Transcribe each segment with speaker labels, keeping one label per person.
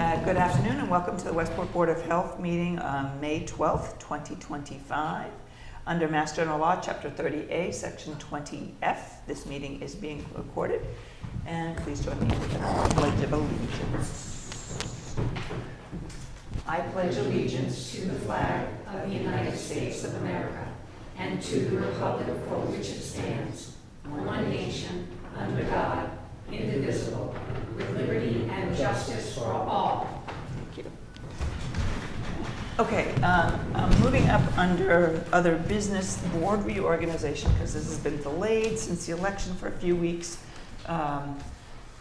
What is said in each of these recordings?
Speaker 1: Good afternoon and welcome to the Westport Board of Health meeting on May 12th, 2025. Under Mass General Law, Chapter 30A, Section 20F, this meeting is being recorded. And please join me with the Pledge of Allegiance. I pledge allegiance to the flag of the United States of America and to the republic for which it stands, one nation, under God, indivisible, with liberty and justice for all. Thank you. Okay, moving up under other business, board reorganization, because this has been delayed since the election for a few weeks.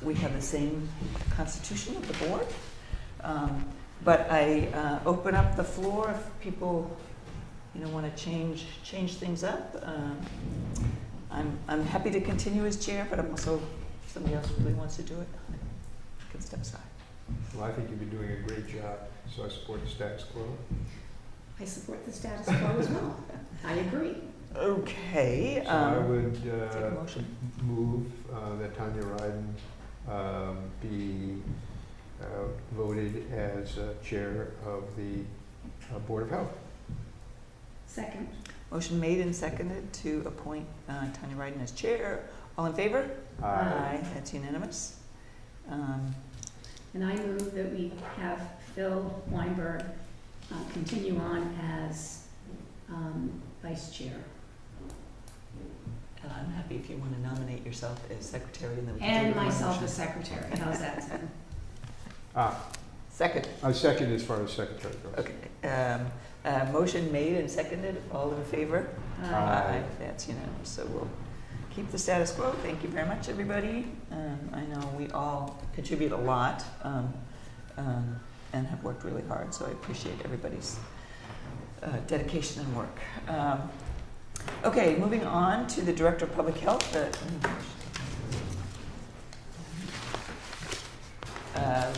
Speaker 1: We have the same constitution of the board, but I open up the floor if people, want to change things up. I'm happy to continue as chair, but I'm also, if somebody else really wants to do it, I can step aside.
Speaker 2: Well, I think you've been doing a great job, so I support the status quo.
Speaker 3: I support the status quo as well. I agree.
Speaker 1: Okay.
Speaker 2: So I would
Speaker 1: take a motion.
Speaker 2: move that Tanya Ryden be voted as chair of the Board of Health.
Speaker 3: Second.
Speaker 1: Motion made and seconded to appoint Tanya Ryden as chair. All in favor? Aye. That's unanimous.
Speaker 3: And I move that we have Phil Weinberg continue on as vice chair.
Speaker 1: And I'm happy if you want to nominate yourself as secretary. And, then we can
Speaker 3: And
Speaker 1: do
Speaker 3: myself
Speaker 1: motion.
Speaker 3: as secretary. How's that sound?
Speaker 1: Second.
Speaker 2: I second as far as secretary goes.
Speaker 1: Okay. Motion made and seconded. All in favor?
Speaker 2: Aye.
Speaker 1: That's unanimous. So we'll keep the status quo. Thank you very much, everybody. I know we all contribute a lot and have worked really hard, so I appreciate everybody's dedication and work. Okay, moving on to the Director of Public Health.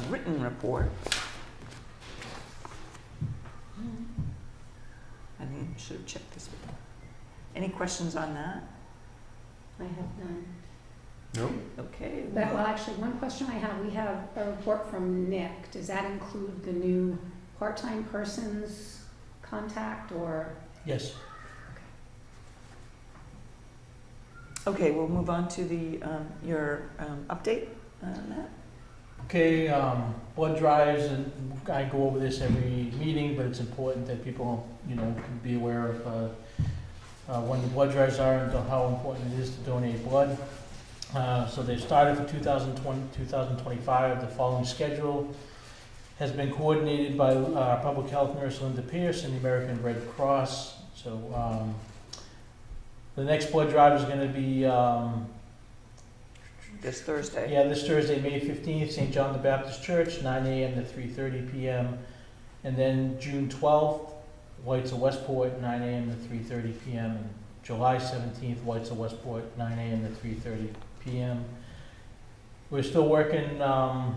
Speaker 1: Written report. I should have checked this before. Any questions on that?
Speaker 3: I have none.
Speaker 2: Nope.
Speaker 1: Okay.
Speaker 3: Well, actually, one question I have, we have a report from Nick. Does that include the new part-time person's contact or?
Speaker 4: Yes.
Speaker 1: Okay, we'll move on to the your update on that.
Speaker 4: Okay, blood drives, and I go over this every meeting, but it's important that people, can be aware of when the blood drives are and how important it is to donate blood. So they started for 2025. The following schedule has been coordinated by public health nurse Linda Pierce and the American Red Cross. So the next blood drive is going to be
Speaker 1: This Thursday.
Speaker 4: Yeah, this Thursday, May 15th, St. John the Baptist Church, 9 a.m. to 3:30 p.m. And then June 12th, Whites of Westport, 9 a.m. to 3:30 p.m. And July 17th, Whites of Westport, 9 a.m. to 3:30 p.m. We're still working on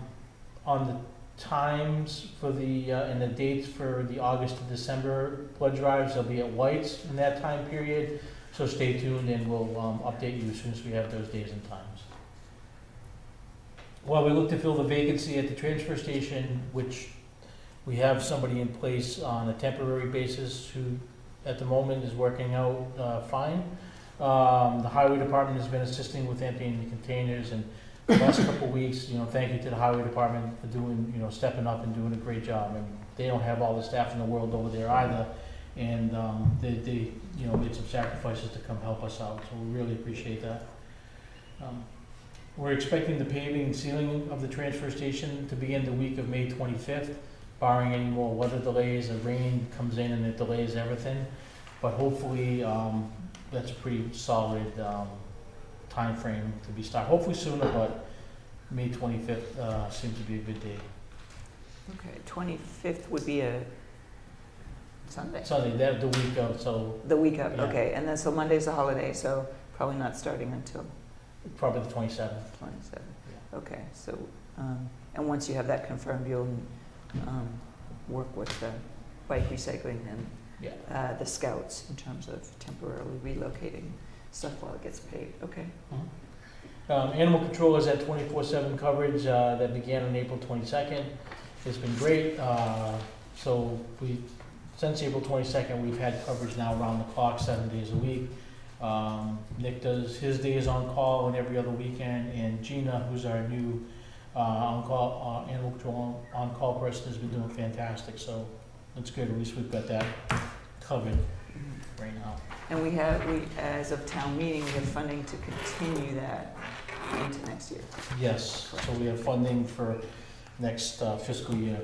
Speaker 4: the times for the and the dates for the August to December blood drives. They'll be at Whites in that time period. So stay tuned and we'll update you as soon as we have those days and times. While we look to fill the vacancy at the transfer station, which we have somebody in place on a temporary basis who at the moment is working out fine. The highway department has been assisting with emptying the containers, and the last couple of weeks, thank you to the highway department for doing, stepping up and doing a great job. And they don't have all the staff in the world over there either, and they made some sacrifices to come help us out, so we really appreciate that. We're expecting the paving and sealing of the transfer station to begin the week of May 25th, barring any more weather delays. The rain comes in and it delays everything, but hopefully that's a pretty solid time frame to be started. Hopefully sooner, but May 25th seems to be a good day.
Speaker 1: Okay, 25th would be a Sunday.
Speaker 4: Sunday, that the week of, so.
Speaker 1: The week of,
Speaker 4: Yeah.
Speaker 1: okay, and then so Monday's a holiday, so probably not starting until
Speaker 4: Probably the 27th.
Speaker 1: 27th.
Speaker 4: Yeah.
Speaker 1: Okay, so and once you have that confirmed, you'll work with the bike recycling and
Speaker 4: Yeah.
Speaker 1: the scouts in terms of temporarily relocating stuff while it gets paid. Okay.
Speaker 4: Animal control is at 24/7 coverage that began on April 22nd. It's been great. So since April 22nd, we've had coverage now around the clock, 7 days a week. Nick does his days on call and every other weekend, and Gina, who's our new on-call, animal control on-call person, has been doing fantastic, so that's good. At least we've got that covered right now.
Speaker 1: And we, as of town meeting, we have funding to continue that into next year.
Speaker 4: Yes, so we have funding for next fiscal year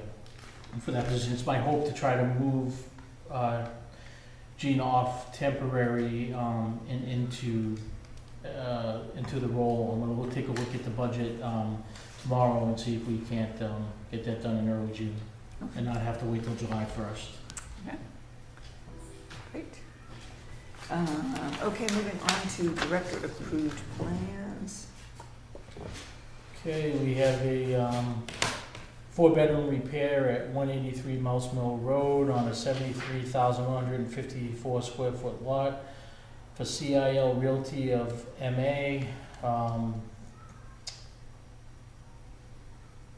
Speaker 4: for that position. It's my hope to try to move Gina off temporary into the role. I'm gonna take a look at the budget tomorrow and see if we can't get that done in early June and not have to wait till July 1st.
Speaker 1: Great. Okay, moving on to director approved plans.
Speaker 4: Okay, we have a 4-bedroom repair at 183 Mouse Mill Road on a 73,154 square foot lot for CIL Realty of MA.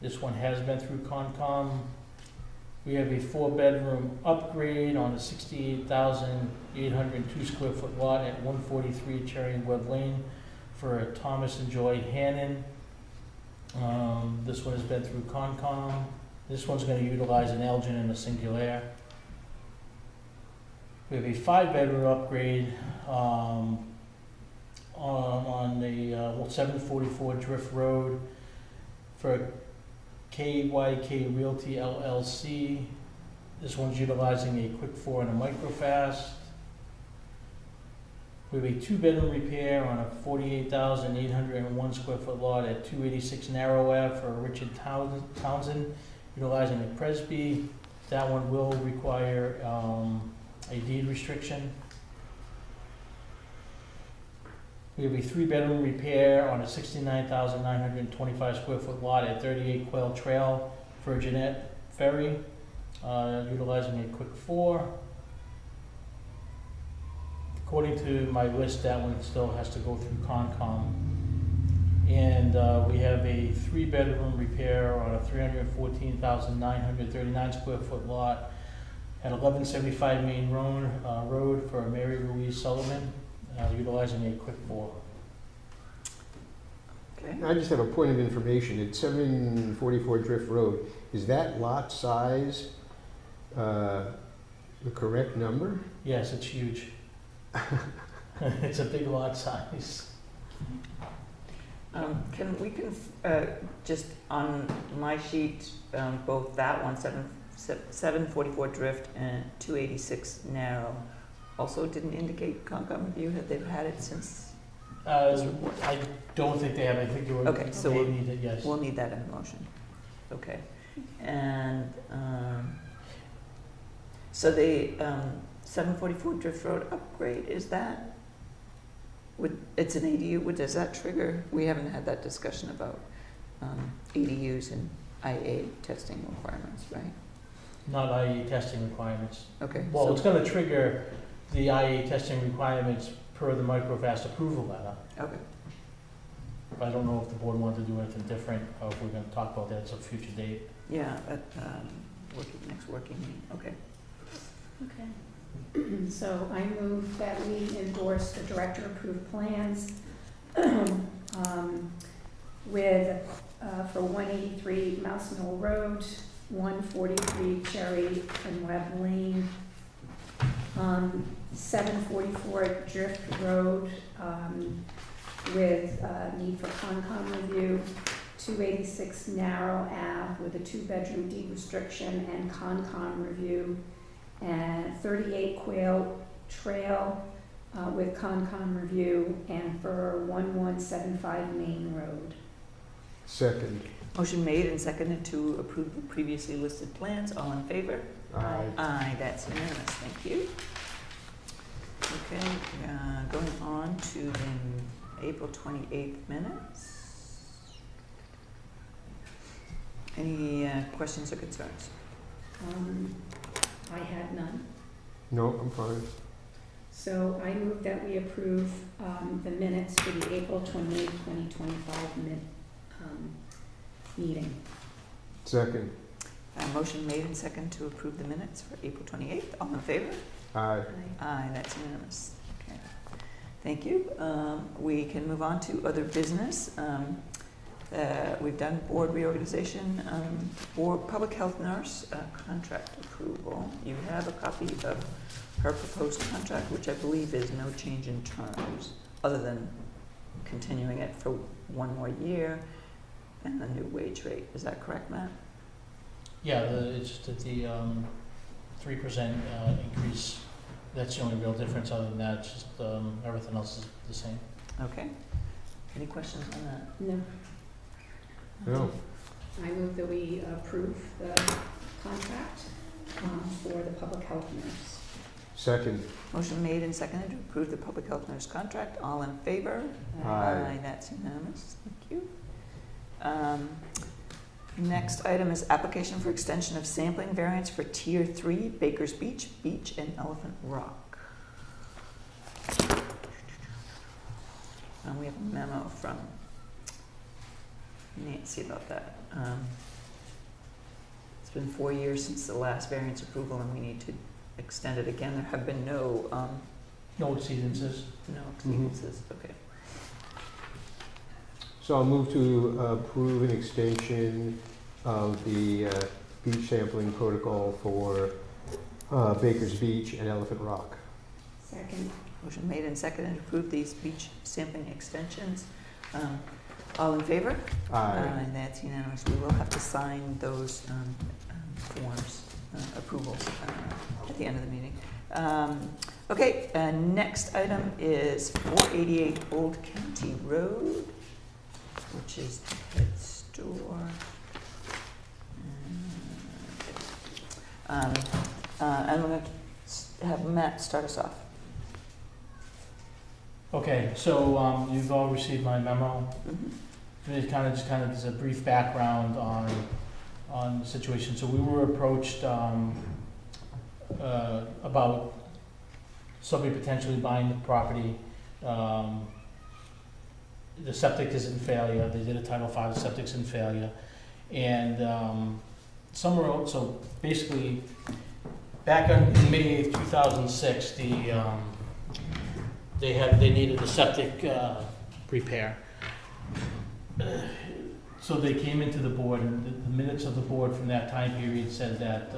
Speaker 4: This one has been through Concom. We have a 4-bedroom upgrade on a 68,802 square foot lot at 143 Cherry and Webb Lane for Thomas and Joy Hannon. This one has been through Concom. This one's going to utilize an Elgin and a Singular. We have a 5-bedroom upgrade on the 744 Drift Road for KYK Realty LLC. This one's utilizing a Quick 4 and a Microfast. We have a 2-bedroom repair on a 48,801 square foot lot at 286 Narrow Ave for Richard Townsend, utilizing a Presby. That one will require a deed restriction. We have a 3-bedroom repair on a 69,925 square foot lot at 38 Quail Trail for Jeanette Ferry, utilizing a Quick 4. According to my list, that one still has to go through Concom. And we have a 3-bedroom repair on a 314,939 square foot lot at 1175 Main Road for Mary Louise Sullivan, utilizing a Quick 4.
Speaker 1: Okay.
Speaker 2: I just have a point of information. At 744 Drift Road, is that lot size the correct number?
Speaker 4: Yes, it's huge. It's a big lot size. Just on my sheet, both that one, 744 Drift and 286 Narrow, also didn't indicate Concom review. They've had it since this report? I don't think they have. I think they were.
Speaker 1: Okay, so
Speaker 4: they need it, yes.
Speaker 1: We'll need that in the motion. Okay. And so the 744 Drift Road upgrade, is that, it's an ADU, does that trigger? We haven't had that discussion about ADUs and IA testing requirements, right?
Speaker 4: Not IA testing requirements.
Speaker 1: Okay.
Speaker 4: Well,
Speaker 1: so-
Speaker 4: it's going to trigger the IA testing requirements per the Microfast approval letter.
Speaker 1: Okay.
Speaker 4: I don't know if the board wanted to do anything different, or if we're going to talk about that at a future date.
Speaker 1: Yeah, at next working meeting, okay.
Speaker 3: Okay. So I move that we endorse the director-approved plans with, for 183 Mouse Mill Road, 143 Cherry and Webb Lane, 744 Drift Road, with need for Concom review, 286 Narrow Ave with a 2-bedroom deed restriction and Concom review, and 38 Quail Trail with Concom review, and for 1175 Main Road.
Speaker 2: Second.
Speaker 1: Motion made and seconded to approve the previously listed plans. All in favor?
Speaker 2: Aye.
Speaker 1: Aye, that's unanimous. Thank you. Okay, going on to the April 28th minutes. Any questions or concerns?
Speaker 3: I had none.
Speaker 2: No, I'm fine.
Speaker 3: So I move that we approve the minutes for the April 28, 2025 meeting.
Speaker 2: Second.
Speaker 1: Motion made and second to approve the minutes for April 28th. All in favor?
Speaker 2: Aye.
Speaker 1: Aye, that's unanimous. Okay. Thank you. We can move on to other business. We've done board reorganization, board public health nurse contract approval. You have a copy of her proposed contract, which I believe is no change in terms, other than continuing it for one more year and the new wage rate. Is that correct, Matt?
Speaker 4: Yeah, it's just that the 3% increase, that's the only real difference. Other than that, it's just everything else is the same.
Speaker 1: Okay. Any questions on that?
Speaker 3: No.
Speaker 2: No.
Speaker 3: I move that we approve the contract for the public health nurse.
Speaker 2: Second.
Speaker 1: Motion made and seconded to approve the public health nurse contract. All in favor?
Speaker 2: Aye.
Speaker 1: That's unanimous. Thank you. Next item is application for extension of sampling variance for Tier 3, Baker's Beach, Beach and Elephant Rock. And we have a memo from Nancy about that. It's been 4 years since the last variance approval and we need to extend it again. There have been no
Speaker 4: exceedances.
Speaker 1: No exceedances. Okay.
Speaker 2: So I'll move to approve an extension of the beach sampling protocol for Baker's Beach and Elephant Rock.
Speaker 3: Second.
Speaker 1: Motion made and seconded to approve these beach sampling extensions. All in favor?
Speaker 2: Aye.
Speaker 1: That's unanimous. We will have to sign those forms, approvals, at the end of the meeting. Okay, next item is 488 Old County Road, which is the pet store. And we're going to have Matt start us off.
Speaker 4: Okay, so you've all received my memo.
Speaker 1: Mm-hmm.
Speaker 4: It kind of as a brief background on the situation. So we were approached about somebody potentially buying the property. The septic is in failure. They did a Title V, the septic's in failure. And somewhere else, so basically, back on May 8th, 2006, they needed a septic repair. So they came into the board, and the minutes of the board from that time period said that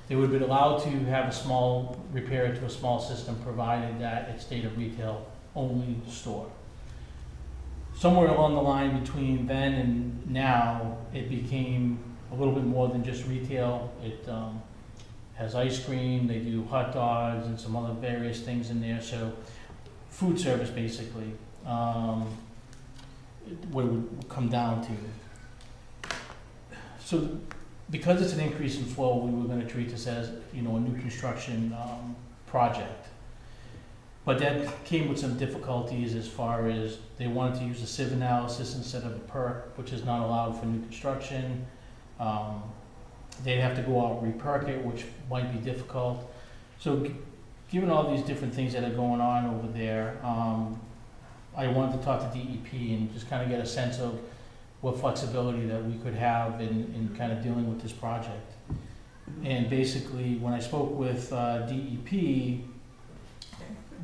Speaker 4: they would have been allowed to have a small repair to a small system, provided that it stayed a retail-only store. Somewhere along the line between then and now, it became a little bit more than just retail. It has ice cream, they do hot dogs and some other various things in there. So food service, basically, what it would come down to. So because it's an increase in flow, we were going to treat this as, a new construction project. But that came with some difficulties as far as they wanted to use a sieve analysis instead of a perk, which is not allowed for new construction. They'd have to go out and re-perk it, which might be difficult. So given all these different things that are going on over there, I wanted to talk to DEP and just kind of get a sense of what flexibility that we could have in kind of dealing with this project. And basically, when I spoke with DEP,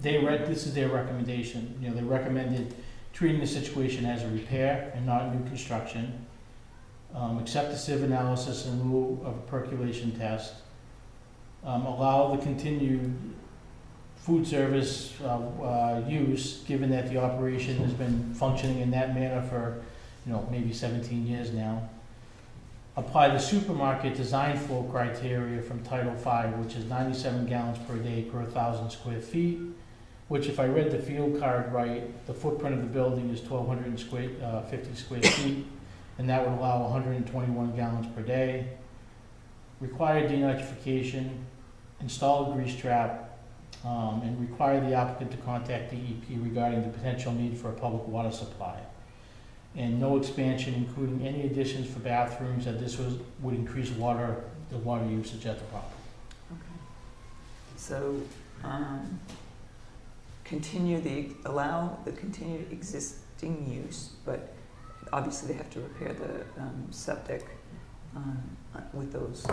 Speaker 4: this is their recommendation. They recommended treating the situation as a repair and not new construction. Accept the sieve analysis in lieu of a percolation test. Allow the continued food service use, given that the operation has been functioning in that manner for, maybe 17 years now. Apply the supermarket design flow criteria from Title V, which is 97 gallons per day per 1,000 square feet, which, if I read the field card right, the footprint of the building is 1,250 square feet, and that would allow 121 gallons per day. Require denitrification, install a grease trap, and require the applicant to contact DEP regarding the potential need for a public water supply. And no expansion, including any additions for bathrooms, that this would increase the water usage at the property.
Speaker 1: Okay. So, allow the continued existing use, but obviously they have to repair the septic with those,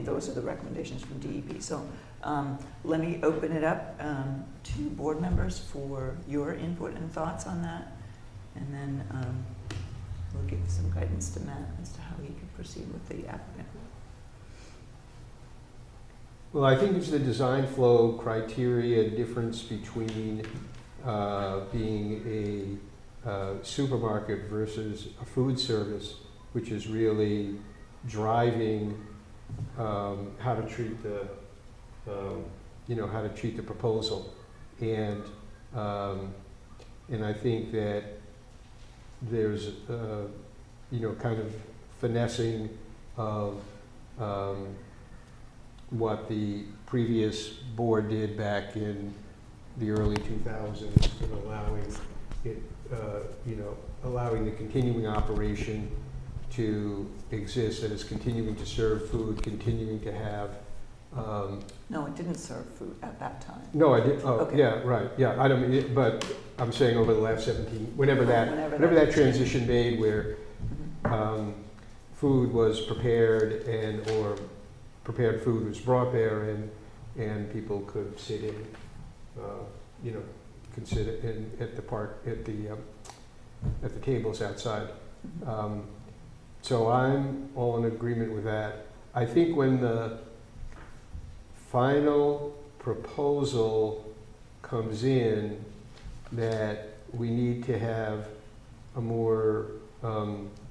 Speaker 1: those are the recommendations from DEP. So let me open it up to board members for your input and thoughts on that. And then we'll give some guidance to Matt as to how he can proceed with the applicant.
Speaker 2: Well, I think it's the design flow criteria difference between being a supermarket versus a food service, which is really driving how to treat the, how to treat the proposal. And I think that there's, kind of finessing of what the previous board did back in the early 2000s and allowing it, allowing the continuing operation to exist, that is continuing to serve food, continuing to have.
Speaker 1: No, it didn't serve food at that time.
Speaker 2: No, I did. Oh,
Speaker 1: Okay.
Speaker 2: yeah, right. Yeah, I don't mean, but I'm saying over the last 17, whenever that transition made, where food was prepared or prepared food was brought there, and people could sit in, consider at the park at the tables outside. So I'm all in agreement with that. I think when the final proposal comes in, that we need to have a more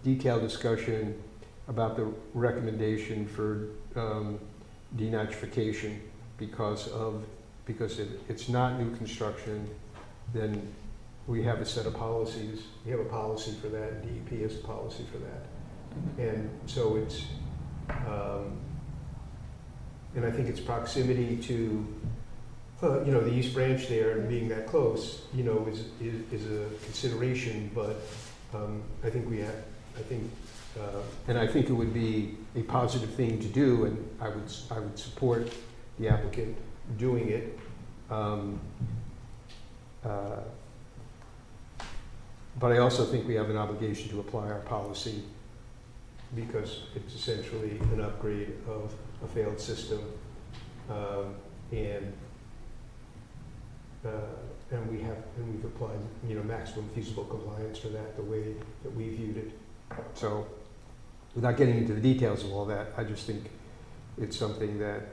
Speaker 2: detailed discussion about the recommendation for denitrification, because if it's not new construction, then we have a set of policies. We have a policy for that, and DEP has a policy for that. And so it's, and I think its proximity to, the East Branch there, and being that close, is a consideration. But I think and I think it would be a positive thing to do, and I would support the applicant doing it. But I also think we have an obligation to apply our policy, because it's essentially an upgrade of a failed system, and we've applied maximum feasible compliance for that, the way that we viewed it. So, without getting into the details of all that, I just think it's something that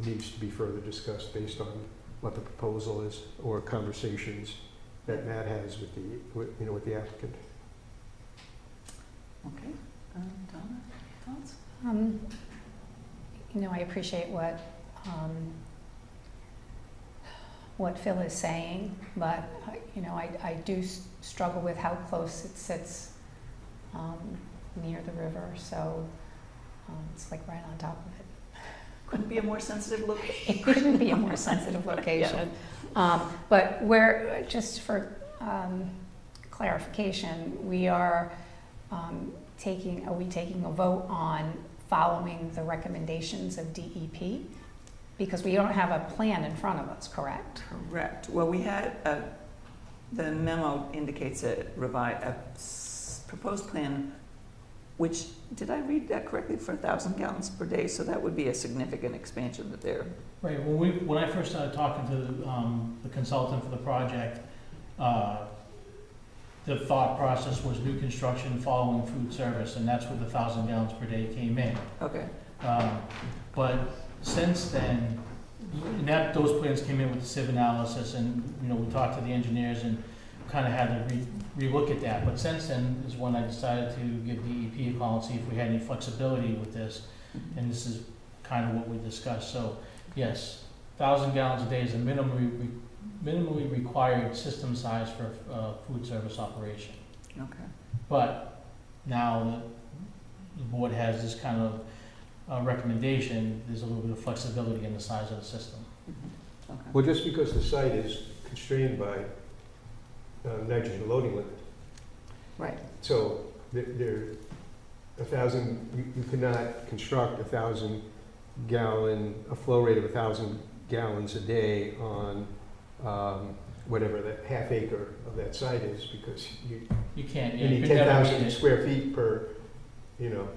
Speaker 2: needs to be further discussed based on what the proposal is, or conversations that Matt has with the applicant.
Speaker 1: Okay, Donna, thoughts?
Speaker 5: I appreciate what Phil is saying, but I do struggle with how close it sits near the river, so it's like right on top of it.
Speaker 1: Couldn't be a more sensitive location.
Speaker 5: It couldn't be a more sensitive location. But just for clarification, are we taking a vote on following the recommendations of DEP? Because we don't have a plan in front of us, correct?
Speaker 1: Correct. Well, we had the memo indicates a proposed plan, which, did I read that correctly, for 1,000 gallons per day? So that would be a significant expansion that they're.
Speaker 4: Right, when I first started talking to the consultant for the project, the thought process was new construction following food service, and that's where the 1,000 gallons per day came in.
Speaker 1: Okay.
Speaker 4: But since then, those plans came in with the sieve analysis, and we talked to the engineers and kind of had to relook at that. But since then is when I decided to give DEP a call and see if we had any flexibility with this, and this is kind of what we discussed. So yes, 1,000 gallons a day is a minimally required system size for food service operation.
Speaker 1: Okay.
Speaker 4: But now that the board has this kind of recommendation, there's a little bit of flexibility in the size of the system.
Speaker 1: Okay.
Speaker 2: Well, just because the site is constrained by nitrogen loading limit.
Speaker 1: Right.
Speaker 2: So you cannot construct a flow rate of 1,000 gallons a day on whatever that half acre of that site is, because
Speaker 4: You can't,
Speaker 2: you
Speaker 4: yeah, you
Speaker 2: need
Speaker 4: could never
Speaker 2: 10,000
Speaker 4: meet it.
Speaker 2: square feet per, you know,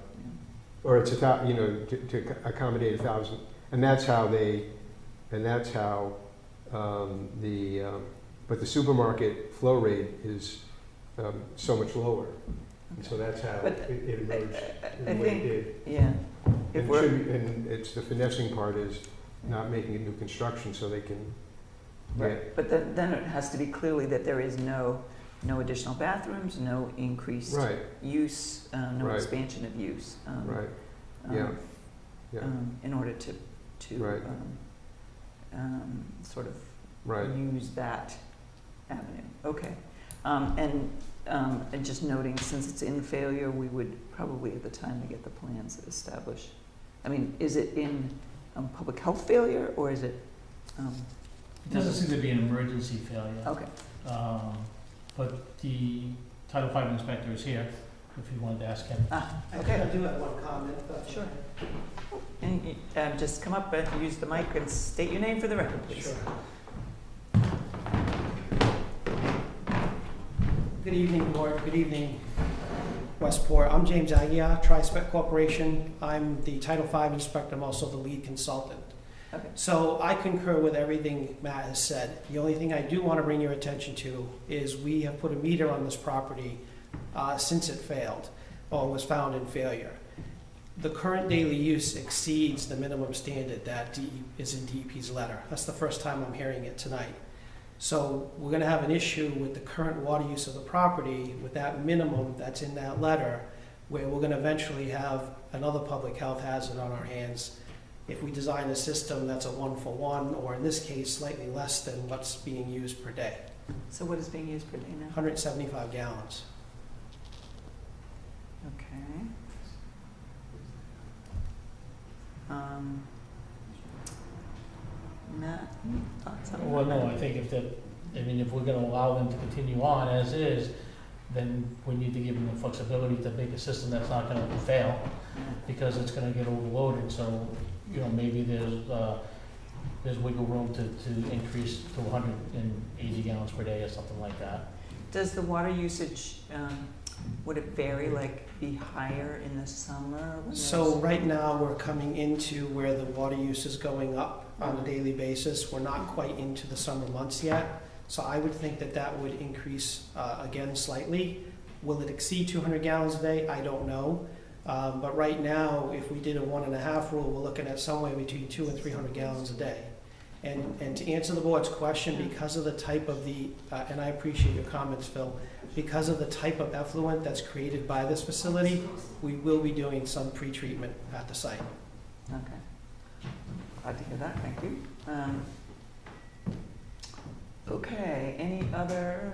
Speaker 2: or it's to accommodate 1,000. And that's how but the supermarket flow rate is so much lower. And so that's how
Speaker 1: But
Speaker 2: it emerged in
Speaker 1: I
Speaker 2: the way it
Speaker 1: think,
Speaker 2: did.
Speaker 1: yeah, if
Speaker 2: And,
Speaker 1: we're,
Speaker 2: and it's the finessing part is not making it new construction so they can get,
Speaker 1: right, but then it has to be clearly that there is no additional bathrooms, no increased
Speaker 2: right,
Speaker 1: use, no
Speaker 2: Right.
Speaker 1: expansion of use.
Speaker 2: right,
Speaker 1: um,
Speaker 2: yeah, yeah,
Speaker 1: In order to
Speaker 2: Right.
Speaker 1: sort of
Speaker 2: right.
Speaker 1: use that avenue. Okay. And just noting, since it's in failure, we would probably, at the time we get the plans, establish, I mean, is it in public health failure, or is it?
Speaker 4: It doesn't seem to be an emergency failure.
Speaker 1: Okay.
Speaker 4: But the Title V inspector is here, if you wanted to ask him.
Speaker 1: Okay.
Speaker 6: I do have one comment. if that's
Speaker 1: Sure.
Speaker 6: okay.
Speaker 1: And just come up and use the mic and state your name for the record, please.
Speaker 6: Sure. Good evening, board. Good evening, Westport. I'm James Aguirre, Tri-Spec Corporation. I'm the Title V inspector. I'm also the lead consultant.
Speaker 1: Okay.
Speaker 6: So I concur with everything Matt has said. The only thing I do want to bring your attention to is we have put a meter on this property since it failed or was found in failure. The current daily use exceeds the minimum standard that is in DEP's letter. That's the first time I'm hearing it tonight. So we're going to have an issue with the current water use of the property with that minimum that's in that letter, where we're going to eventually have another public health hazard on our hands if we design a system that's a 1-for-1, or in this case, slightly less than what's being used per day,
Speaker 1: So what is being used per day now?
Speaker 6: 175 gallons.
Speaker 1: Okay. Matt, any thoughts on that?
Speaker 4: Well, no, I think if we're gonna allow them to continue on as is, then we need to give them the flexibility to make a system that's not gonna fail,
Speaker 1: Yeah.
Speaker 4: because it's gonna get overloaded, so, maybe there's wiggle room to increase to 180 gallons per day or something like that.
Speaker 1: Does the water usage, would it vary, like be higher in the summer? when
Speaker 6: So
Speaker 1: there's-
Speaker 6: right now, we're coming into where the water use is going up on a daily basis. We're not quite into the summer months yet. So I would think that that would increase again slightly. Will it exceed 200 gallons a day? I don't know. But right now, if we did a 1.5 rule, we're looking at somewhere between 200 and 300 gallons a day. And to answer the board's question, because of the type of and I appreciate your comments, Phil, because of the type of effluent that's created by this facility, we will be doing some pre-treatment at the site.
Speaker 1: Okay. Glad to hear that, thank you. Okay, any other,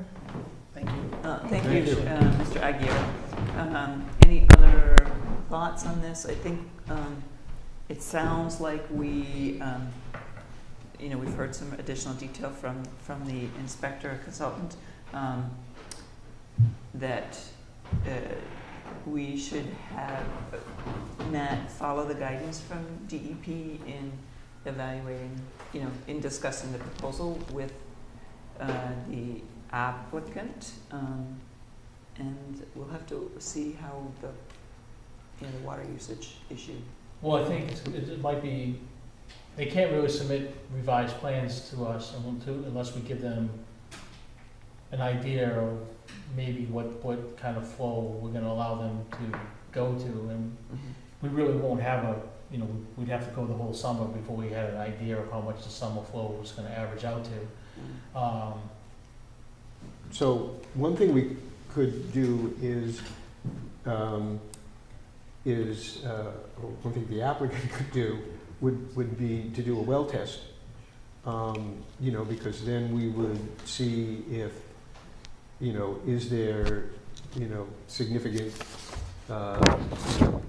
Speaker 6: Thank you.
Speaker 1: thank
Speaker 2: Thank
Speaker 1: you,
Speaker 2: you.
Speaker 1: Mr. Aguirre. Any other thoughts on this? I think it sounds like we've heard some additional detail from the inspector consultant, that we should have Matt follow the guidance from DEP in evaluating, in discussing the proposal with the applicant, and we'll have to see how the water usage issue.
Speaker 4: Well, I think it might be, they can't really submit revised plans to us unless we give them an idea of maybe what kind of flow we're gonna allow them to go to, and we really won't have we'd have to go the whole summer before we had an idea of how much the summer flow was gonna average out to.
Speaker 2: So one thing we could do is one thing the applicant could do would be to do a well test, because then we would see if, is there, significant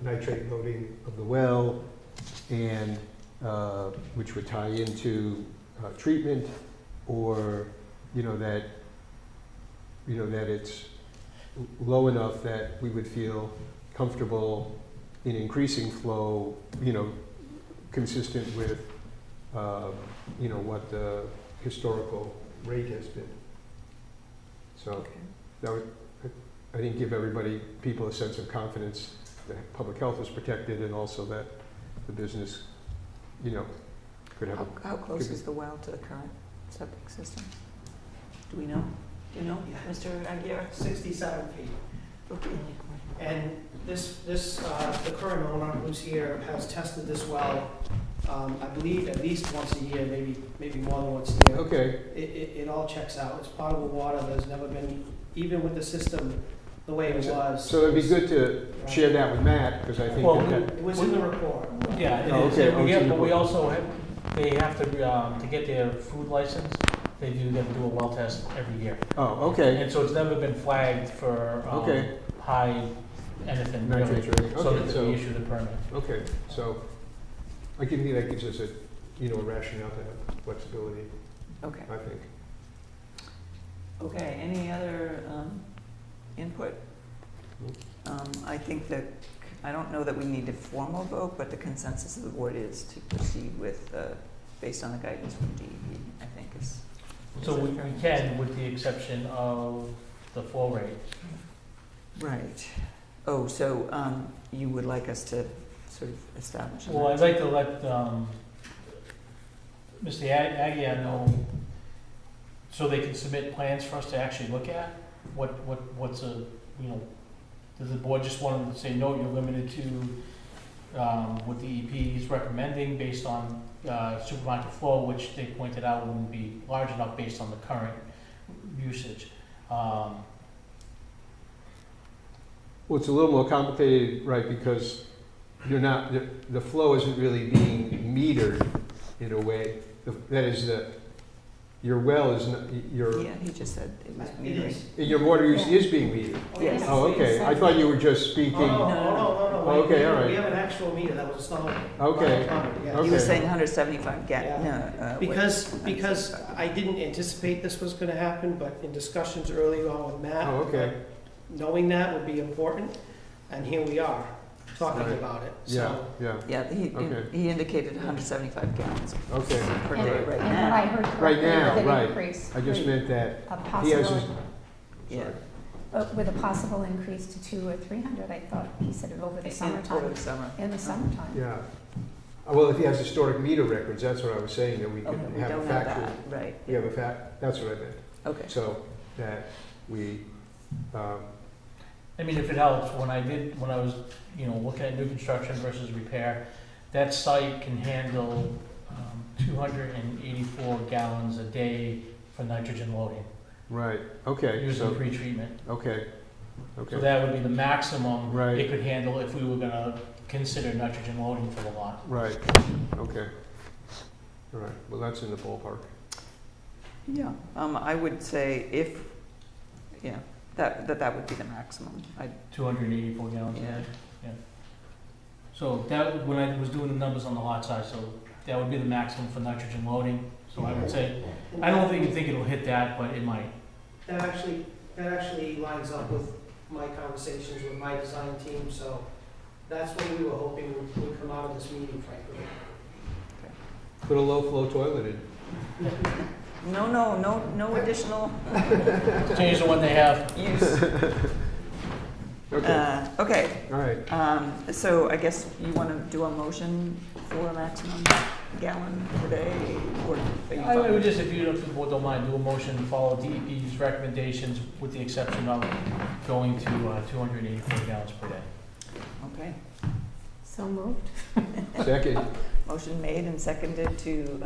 Speaker 2: nitrate loading of the well, and which would tie into treatment, or that it's low enough that we would feel comfortable in increasing flow, consistent with, what the historical rate has been. So
Speaker 1: Okay.
Speaker 2: that would, I think, give people a sense of confidence that public health is protected and also that the business, could have
Speaker 1: How close
Speaker 2: could be-
Speaker 1: is the well to the current septic system? Do we know? Do you know,
Speaker 6: Yeah.
Speaker 1: Mr. Aguirre?
Speaker 6: 67 feet.
Speaker 1: Okay.
Speaker 6: And the current owner who's here has tested this well, I believe at least once a year, maybe more than once a year.
Speaker 2: Okay,
Speaker 6: It all checks out. It's potable water. There's never been, even with the system the way it was.
Speaker 2: so it'd be good to share that with Matt, because I think
Speaker 4: Well,
Speaker 2: that,
Speaker 6: It was in the report.
Speaker 4: Yeah, it
Speaker 2: Oh,
Speaker 4: is.
Speaker 2: okay.
Speaker 4: And
Speaker 2: Oh, it's in the
Speaker 4: but we
Speaker 2: book.
Speaker 4: also, they have to get their food license, they do a well test every year.
Speaker 2: oh, okay,
Speaker 4: And so it's never been flagged for,
Speaker 2: Okay.
Speaker 4: high anything really,
Speaker 2: nitrate rating,
Speaker 4: so that
Speaker 2: okay,
Speaker 4: we issue the permit.
Speaker 2: okay, so I think that gives us a rationale to have flexibility,
Speaker 1: Okay.
Speaker 2: I think.
Speaker 1: Okay, any other input? I think that, I don't know that we need a formal vote, but the consensus of the board is to proceed with, based on the guidance from DEP, I think is.
Speaker 4: So
Speaker 1: is
Speaker 4: we
Speaker 1: a fair
Speaker 4: can, with the exception of the flow rate.
Speaker 1: Right. Oh, so you would like us to sort of establish? a
Speaker 4: Well, I'd like to let Mr. Aguirre know, so they can submit plans for us to actually look at. What's does the board just want to say, no, you're limited to what the EP is recommending based on supermarket flow, which they pointed out wouldn't be large enough based on the current usage.
Speaker 2: Well, it's a little more complicated, right, because the flow isn't really being metered in a way. That is, your well is not,
Speaker 1: Yeah, he just said it was
Speaker 6: It
Speaker 1: metering.
Speaker 6: is.
Speaker 2: your water use is being metered.
Speaker 1: Yes.
Speaker 2: Oh, okay, I thought you were just
Speaker 6: Oh,
Speaker 2: speaking,
Speaker 6: no.
Speaker 2: Oh, okay, all right.
Speaker 6: We have an actual meter. That was not.
Speaker 2: Okay.
Speaker 6: Yeah.
Speaker 1: He was
Speaker 2: Okay.
Speaker 1: saying 175
Speaker 6: Yeah.
Speaker 1: no.
Speaker 6: Because I didn't anticipate this was gonna happen, but in discussions early on with Matt.
Speaker 2: Oh, okay.
Speaker 6: Knowing that would be important, and here we are, talking
Speaker 2: Right.
Speaker 6: about it,
Speaker 2: yeah,
Speaker 6: so.
Speaker 2: yeah,
Speaker 1: Yeah,
Speaker 2: Okay.
Speaker 1: he indicated 175 gallons
Speaker 2: okay.
Speaker 1: per
Speaker 5: And-
Speaker 1: day
Speaker 2: Right.
Speaker 1: right
Speaker 5: And what I
Speaker 1: now.
Speaker 5: heard
Speaker 2: Right
Speaker 5: correctly
Speaker 2: now,
Speaker 5: with
Speaker 2: right.
Speaker 5: an increase.
Speaker 2: I just meant that
Speaker 5: A
Speaker 2: he has
Speaker 5: possible,
Speaker 1: Yeah.
Speaker 5: with a possible increase to 200 or 300, I thought he said it over the
Speaker 1: Over
Speaker 5: summertime.
Speaker 1: the summer.
Speaker 5: In the summertime.
Speaker 2: Yeah. Well, if he has historic meter records, that's what I was saying, that we
Speaker 1: Okay,
Speaker 2: could
Speaker 1: we
Speaker 2: have a
Speaker 1: don't have
Speaker 2: factual.
Speaker 1: that, right.
Speaker 2: We have a that's what I meant.
Speaker 1: Okay.
Speaker 2: So that we,
Speaker 4: I mean, if it helps, when I was, looking at new construction versus repair, that site can handle 284 gallons a day for nitrogen loading,
Speaker 2: right, okay,
Speaker 4: using
Speaker 2: so,
Speaker 4: pre-treatment.
Speaker 2: okay,
Speaker 4: So
Speaker 2: okay,
Speaker 4: that would be the maximum
Speaker 2: Right.
Speaker 4: it could handle if we were gonna consider nitrogen loading for the lot.
Speaker 2: right, okay. All right, well, that's in the ballpark.
Speaker 1: Yeah, I would say if, that would be the maximum.
Speaker 4: 284 gallons a
Speaker 1: Yeah.
Speaker 4: day. Yeah. So that, when I was doing the numbers on the lot size, so that would be the maximum for nitrogen loading. So I would say, I don't think it'll hit that, but it might.
Speaker 6: That actually lines up with my conversations with my design team, so that's what we were hoping would come out of this meeting, frankly.
Speaker 2: Put a low-flow toilet in.
Speaker 1: No additional
Speaker 4: Change the one they have.
Speaker 1: use.
Speaker 2: Okay,
Speaker 1: Okay,
Speaker 2: all right.
Speaker 1: so I guess you want to do a motion for a maximum gallon per day, or are you
Speaker 4: I would
Speaker 1: fine?
Speaker 4: just, if the board don't mind, do a motion to follow DEP's recommendations with the exception of going to 284 gallons per day.
Speaker 1: Okay,
Speaker 5: So moved.
Speaker 2: Second,
Speaker 1: motion made and seconded to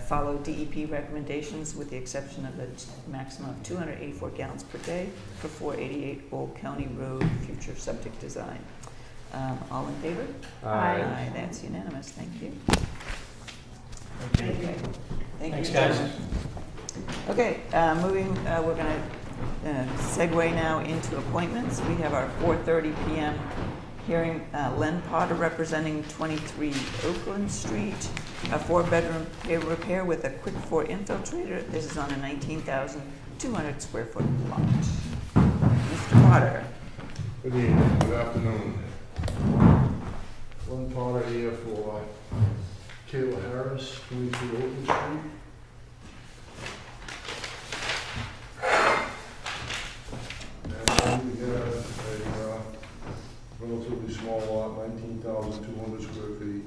Speaker 1: follow DEP recommendations with the exception of the maximum of 284 gallons per day for 488 Old County Road, future subject design. All in favor?
Speaker 2: aye.
Speaker 1: That's unanimous, thank you.
Speaker 4: Okay.
Speaker 1: Okay. Thank
Speaker 4: Thanks,
Speaker 1: you,
Speaker 4: guys.
Speaker 1: gentlemen. Okay, moving, we're going to segue now into appointments. We have our 4:30 PM hearing, Len Potter representing 23 Oakland Street, a 4-bedroom repair with a quick 4 infiltrator. This is on a 19,200 square foot lot. Mr. Potter.
Speaker 7: Good evening, good afternoon. One Potter here for Taylor Harris, 22 Oakland Street. relatively small lot, 19,200 square feet,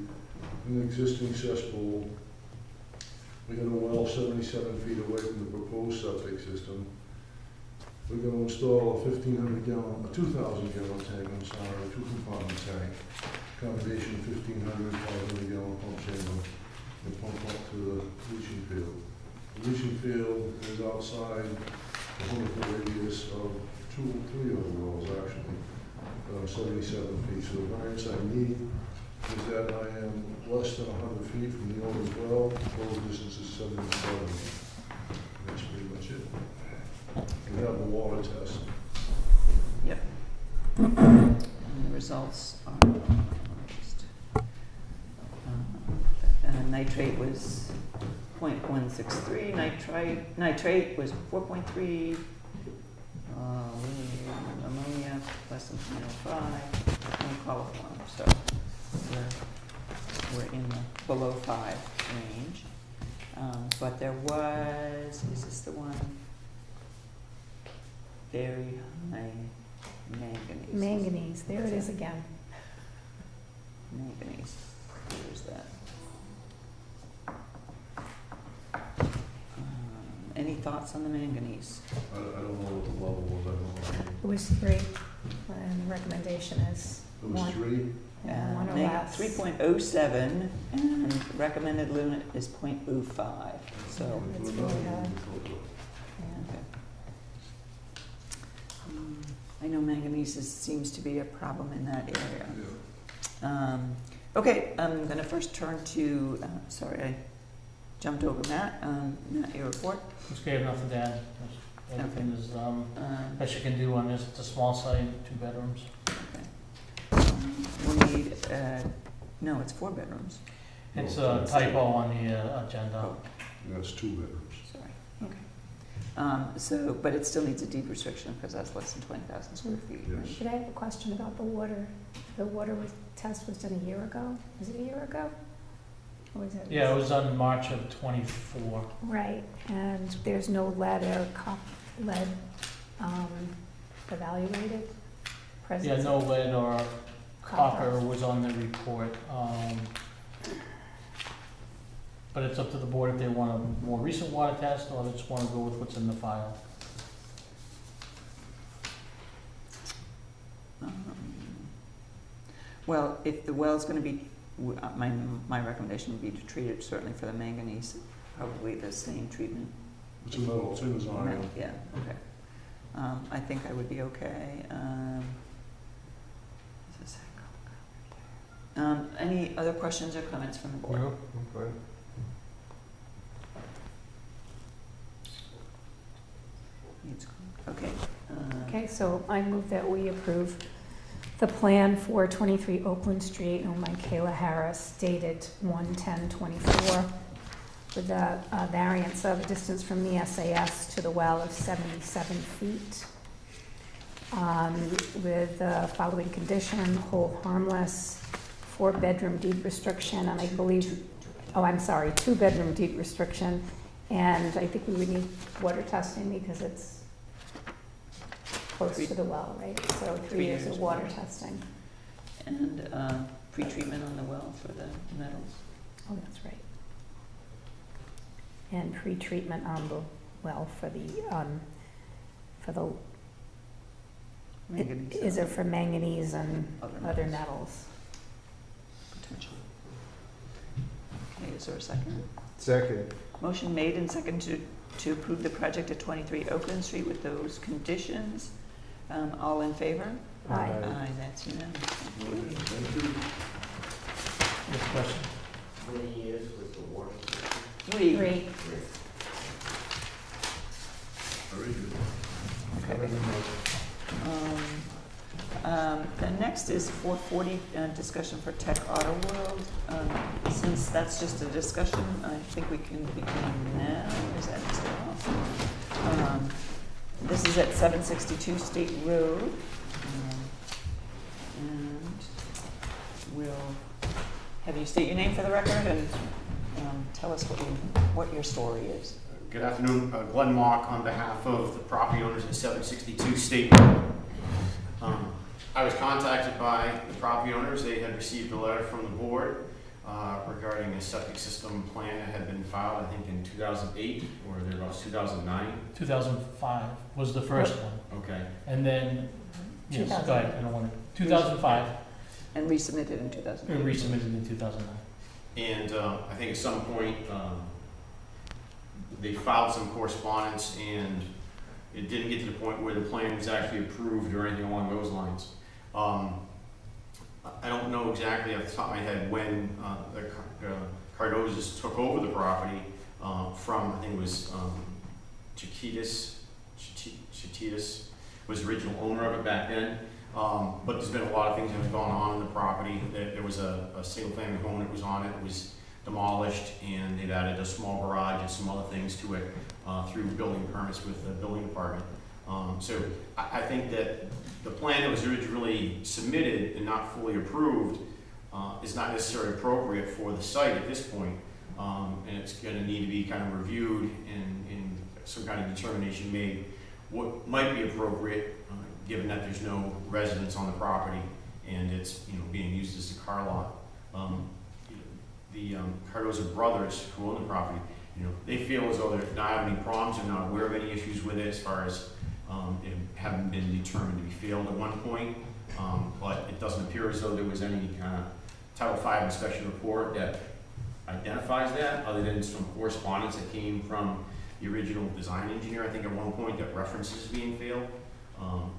Speaker 7: an existing cesspool. We're gonna well 77 feet away from the proposed septic system. We're gonna install a 2,000 gallon tank, I'm sorry, a 2-compartment tank, combination 1,500, 500 gallon pump chamber, and pump up to the leaching field. The leaching field is outside the 100-foot radius of 3 of the wells, actually, 77 feet. So the variance I need is that I am less than 100 feet from the owner's well. The total distance is 77. That's pretty much it. We have the water test.
Speaker 1: Yep. And the results are just, nitrate was 0.163, nitrate was 4.3, ammonia less than 0.05, no coliform, so we're in the below 5 range. But there was, is this the one? Very high manganese.
Speaker 5: Manganese, there it is again.
Speaker 1: Manganese, where's that? Any thoughts on the manganese?
Speaker 7: I don't know what the level was, I don't know.
Speaker 5: It was 3, and the recommendation is
Speaker 7: It was
Speaker 5: 1.
Speaker 7: 3?
Speaker 5: Yeah, 1 or
Speaker 1: Neg-
Speaker 5: less.
Speaker 1: 3.07, and recommended limit is 0.05, so,
Speaker 5: That's really high.
Speaker 1: yeah. I know manganese seems to be a problem in that area.
Speaker 7: Yeah.
Speaker 1: Okay, I'm gonna first turn to, sorry, I jumped over Matt. Matt, your report?
Speaker 4: It's okay, I have nothing to add. Everything is, that you can do on this, it's a small site, 2 bedrooms.
Speaker 1: We'll need, no, it's 4 bedrooms.
Speaker 4: It's a typo on the agenda.
Speaker 1: Oh,
Speaker 7: That's 2 bedrooms.
Speaker 1: sorry, okay. So, but it still needs a deed restriction because that's less than 20,000 square feet. right?
Speaker 7: Yes.
Speaker 5: Should I have a question about the water? The water test was done a year ago? Was it a year ago? Or was it?
Speaker 4: Yeah, it was on March of '24.
Speaker 5: Right, and there's no lead or lead evaluated?
Speaker 4: Yeah,
Speaker 5: Presence
Speaker 4: no
Speaker 5: of
Speaker 4: lead or copper was on the report. But it's up to the board if they want a more recent water test or they just want to go with what's in the file.
Speaker 1: Well, if the well's going to be, my recommendation would be to treat it certainly for the manganese, probably the same treatment.
Speaker 7: It's a metal, same as iron.
Speaker 1: Yeah, okay. I think I would be okay. Any other questions or comments from the board?
Speaker 2: No, I'm fine.
Speaker 1: Okay.
Speaker 5: Okay, so I move that we approve the plan for 23 Oakland Street, owned by Kayla Harris, dated 1/10/24, with the variance of a distance from the SAS to the well of 77 feet, with the following condition: hold harmless, 4-bedroom deed restriction, and I believe, oh, I'm sorry, 2-bedroom deed restriction, and I think we would need water testing because it's close to the well, right? So 3 years of water testing.
Speaker 1: And pre-treatment on the well for the metals.
Speaker 5: Oh, that's right. And pre-treatment on the well for the
Speaker 1: Manganese.
Speaker 5: is it for manganese and other
Speaker 1: metals,
Speaker 5: metals?
Speaker 1: potentially. Okay, is there a second?
Speaker 2: Second.
Speaker 1: Motion made and seconded to approve the project at 23 Oakland Street with those conditions. All in favor?
Speaker 5: Aye.
Speaker 1: Aye, that's unanimous. Thank you.
Speaker 7: Thank you.
Speaker 4: Next question.
Speaker 8: How many years was the water?
Speaker 1: 3.
Speaker 5: 3.
Speaker 7: Very good.
Speaker 1: Okay. The next is 440, discussion for Tech Auto World. Since that's just a discussion, I think we can begin now. Is that still? This is at 762 State Road. And we'll have you state your name for the record and tell us what your story is.
Speaker 8: Good afternoon, Glenn Mock on behalf of the property owners at 762 State Road. I was contacted by the property owners. They had received a letter from the board regarding a septic system plan that had been filed, I think in 2008 or thereabouts, 2009.
Speaker 4: 2005 was the first one,
Speaker 8: Okay.
Speaker 4: and then, yes,
Speaker 5: 2000.
Speaker 4: go ahead, I don't want to, 2005,
Speaker 1: And resubmitted in
Speaker 4: and
Speaker 1: 2008.
Speaker 4: resubmitted in 2009.
Speaker 8: And I think at some point, they filed some correspondence and it didn't get to the point where the plan was actually approved or anything along those lines. I don't know exactly off the top of my head when the Cardozas took over the property from, I think it was Chiquitas was the original owner of it back then. But there's been a lot of things that have gone on in the property. There was a single family home that was on it. It was demolished and they've added a small garage and some other things to it through building permits with the building department. So I think that the plan that was originally submitted and not fully approved is not necessarily appropriate for the site at this point. And it's going to need to be kind of reviewed and some kind of determination made what might be appropriate given that there's no residents on the property and it's being used as a car lot. The Cardoza brothers who own the property, they feel as though they're not having any problems, they're not aware of any issues with it as far as it having been determined to be failed at one point, but it doesn't appear as though there was any kind of Title V inspection report that identifies that, other than some correspondence that came from the original design engineer, I think at one point, that references being failed.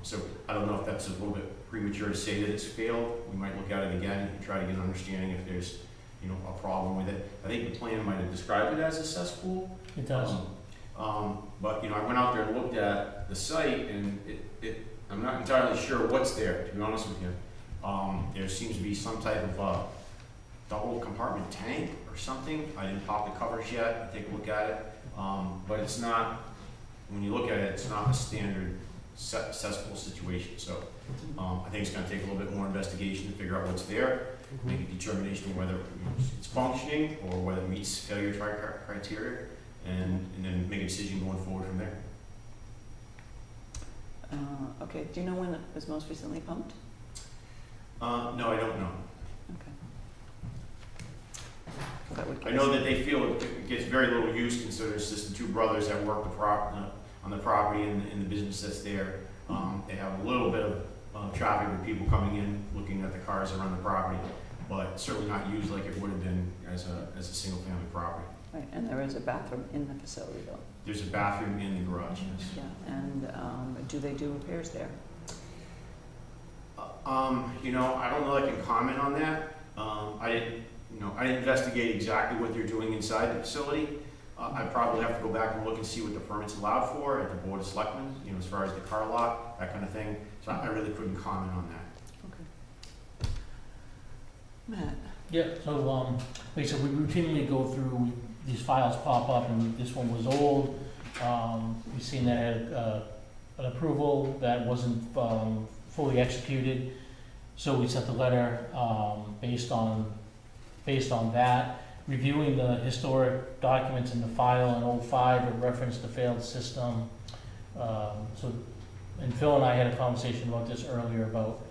Speaker 8: So I don't know if that's a little bit premature to say that it's failed. We might look at it again and try to get an understanding if there's a problem with it. I think the plan might have described it as a cesspool.
Speaker 4: It does.
Speaker 8: But I went out there and looked at the site, and I'm not entirely sure what's there, to be honest with you. There seems to be some type of double compartment tank or something. I didn't pop the covers yet. I'll take a look at it. But it's not, when you look at it, it's not a standard cesspool situation. So I think it's going to take a little bit more investigation to figure out what's there, make a determination of whether it's functioning or whether it meets failure criteria, and then make a decision going forward from there.
Speaker 1: Okay, do you know when it was most recently pumped?
Speaker 8: No, I don't know.
Speaker 1: Okay. That would
Speaker 8: I
Speaker 1: give
Speaker 8: know
Speaker 1: us-
Speaker 8: that they feel it gets very little use considering it's just the two brothers that work on the property and the business that's there. They have a little bit of traffic with people coming in, looking at the cars around the property, but certainly not used like it would have been as a single family property.
Speaker 1: Right, and there is a bathroom in the facility though.
Speaker 8: There's a bathroom in the garage, yes.
Speaker 1: Yeah, and do they do repairs there?
Speaker 8: I don't know that I can comment on that. I didn't investigate exactly what they're doing inside the facility. I probably have to go back and look and see what the permit's allowed for at the Board of Selectmen, as far as the car lot, that kind of thing. So I really couldn't comment on that.
Speaker 1: Okay. Matt?
Speaker 4: Yeah, so, like I said, we routinely go through, these files pop up, and this one was old. We've seen that had an approval that wasn't fully executed, so we sent the letter based on that. Reviewing the historic documents in the file in '05, it referenced the failed system. And Phil and I had a conversation about this earlier about,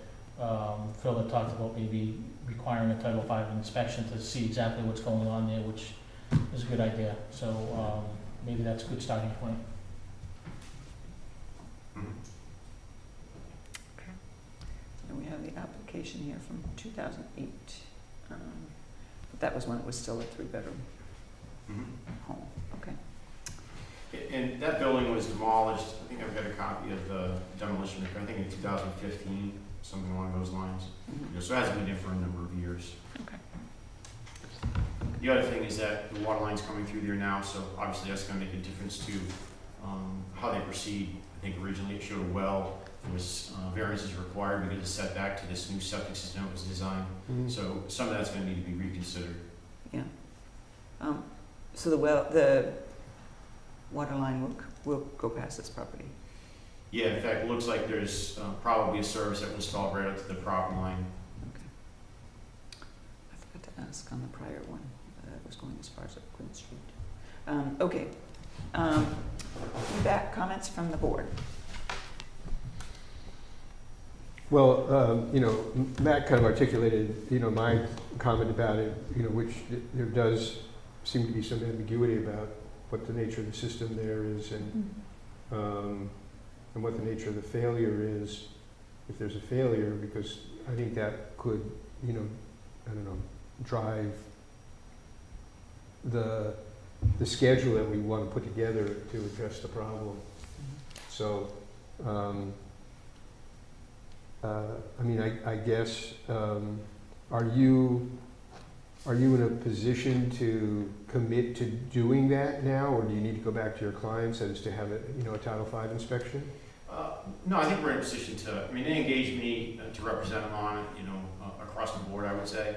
Speaker 4: Phil had talked about maybe requiring a Title V inspection to see exactly what's going on there, which is a good idea. So maybe that's a good starting point.
Speaker 1: And we have the application here from 2008. But that was when it was still a 3-bedroom home. Okay.
Speaker 8: And that building was demolished. I think I've got a copy of the demolition, I think in 2015, something along those lines. So it hasn't been there for a number of years.
Speaker 1: Okay.
Speaker 8: The other thing is that the water line's coming through there now, so obviously that's going to make a difference to how they proceed. I think originally it showed a well. There was variances required because it's set back to this new septic system that was designed. So some of that's going to need to be reconsidered.
Speaker 1: Yeah. So the water line will go past this property.
Speaker 8: Yeah, in fact, it looks like there's probably a service that was installed right up to the property line.
Speaker 1: Okay. I forgot to ask on the prior one. It was going as far as up Quinn Street. Okay. Feedback, comments from the board?
Speaker 2: Well, you know, Matt kind of articulated, you know, my comment about it, you know, which there does seem to be some ambiguity about what the nature of the system there is and what the nature of the failure is, if there's a failure, because I think that could, you know, I don't know, drive the schedule that we want to put together to address the problem. So, I mean, I guess, are you in a position to commit to doing that now, or do you need to go back to your clients as to have a, you know, a Title V inspection?
Speaker 8: No, I think we're in a position to, I mean, they engaged me to represent them on it, you know, across the board, I would say.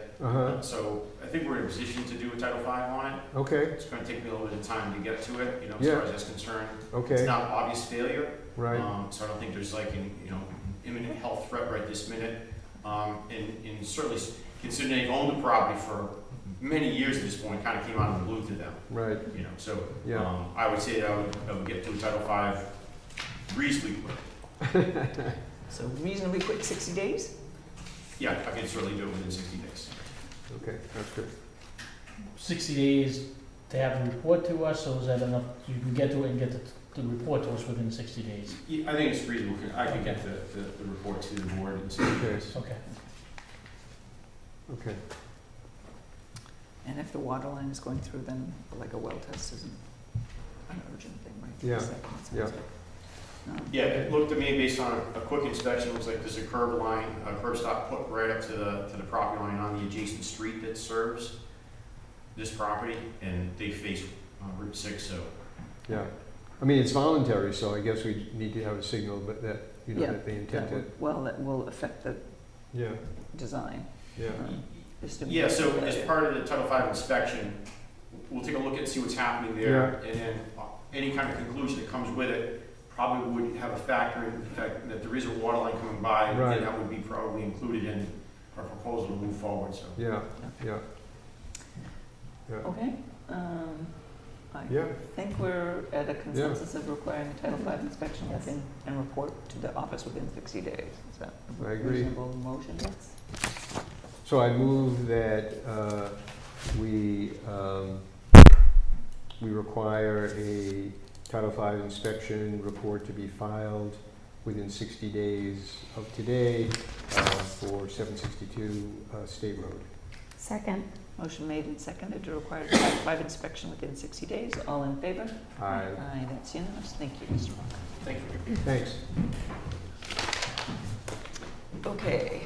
Speaker 8: So I think we're in a position to do a Title V on it.
Speaker 2: Okay,
Speaker 8: It's gonna take me a little bit of time to get to it, you know, as
Speaker 2: Yeah.
Speaker 8: far as that's concerned. It's
Speaker 2: okay,
Speaker 8: not obvious failure,
Speaker 2: right,
Speaker 8: so I don't think there's like, you know, imminent health threat right this minute. And certainly considering they've owned the property for many years at this point, kind of came out of the blue to them,
Speaker 2: right,
Speaker 8: you know, so.
Speaker 2: yeah.
Speaker 8: I would say that I would get to a Title V reasonably quick.
Speaker 1: So reasonably quick, 60 days?
Speaker 8: Yeah, I can certainly do it within 60 days.
Speaker 2: Okay, that's good.
Speaker 4: 60 days to have a report to us, so is that enough? You can get to it and get the report to us within 60 days?
Speaker 8: Yeah, I think it's reasonable. I can get the report to the board in 60
Speaker 2: Okay.
Speaker 8: days.
Speaker 4: Okay.
Speaker 2: Okay,
Speaker 1: And if the water line is going through, then like a well test isn't an urgent thing, right?
Speaker 2: Yeah,
Speaker 1: Is that what it sounds
Speaker 2: yeah.
Speaker 1: like?
Speaker 8: Yeah, it looked to me, based on a quick inspection, it looks like there's a curb line, a curb stop put right up to the property line on the adjacent street that serves this property, and they face Route 6, so.
Speaker 2: yeah. I mean, it's voluntary, so I guess we need to have a signal, but that, you know,
Speaker 1: Yeah,
Speaker 2: that they intend
Speaker 1: That
Speaker 2: to,
Speaker 1: would- Well, that will affect the
Speaker 2: yeah,
Speaker 1: design.
Speaker 2: yeah.
Speaker 1: Assuming
Speaker 8: Yeah, so
Speaker 1: that-
Speaker 8: as part of the Title V inspection, we'll take a look and see what's happening there, and then any kind of conclusion that comes with it probably would have a factor in the fact that there is a water line coming by, and
Speaker 2: Right.
Speaker 8: that would be probably included in our proposal to move forward, so.
Speaker 2: Yeah, yeah. Yeah,
Speaker 1: Okay, I
Speaker 2: yeah,
Speaker 1: think we're at a consensus of requiring a Title V inspection within, and report to the office within 60 days. Is that
Speaker 2: I
Speaker 1: a
Speaker 2: agree.
Speaker 1: reasonable motion? Yes.
Speaker 2: So I move that we require a Title V inspection report to be filed within 60 days of today for 762 State Road.
Speaker 5: Second.
Speaker 1: Motion made and seconded to require a Title V inspection within 60 days. All in favor?
Speaker 2: Aye.
Speaker 1: Aye, that's unanimous. Thank you, Mr. Walker.
Speaker 8: Thank you.
Speaker 2: Thanks.
Speaker 1: Okay,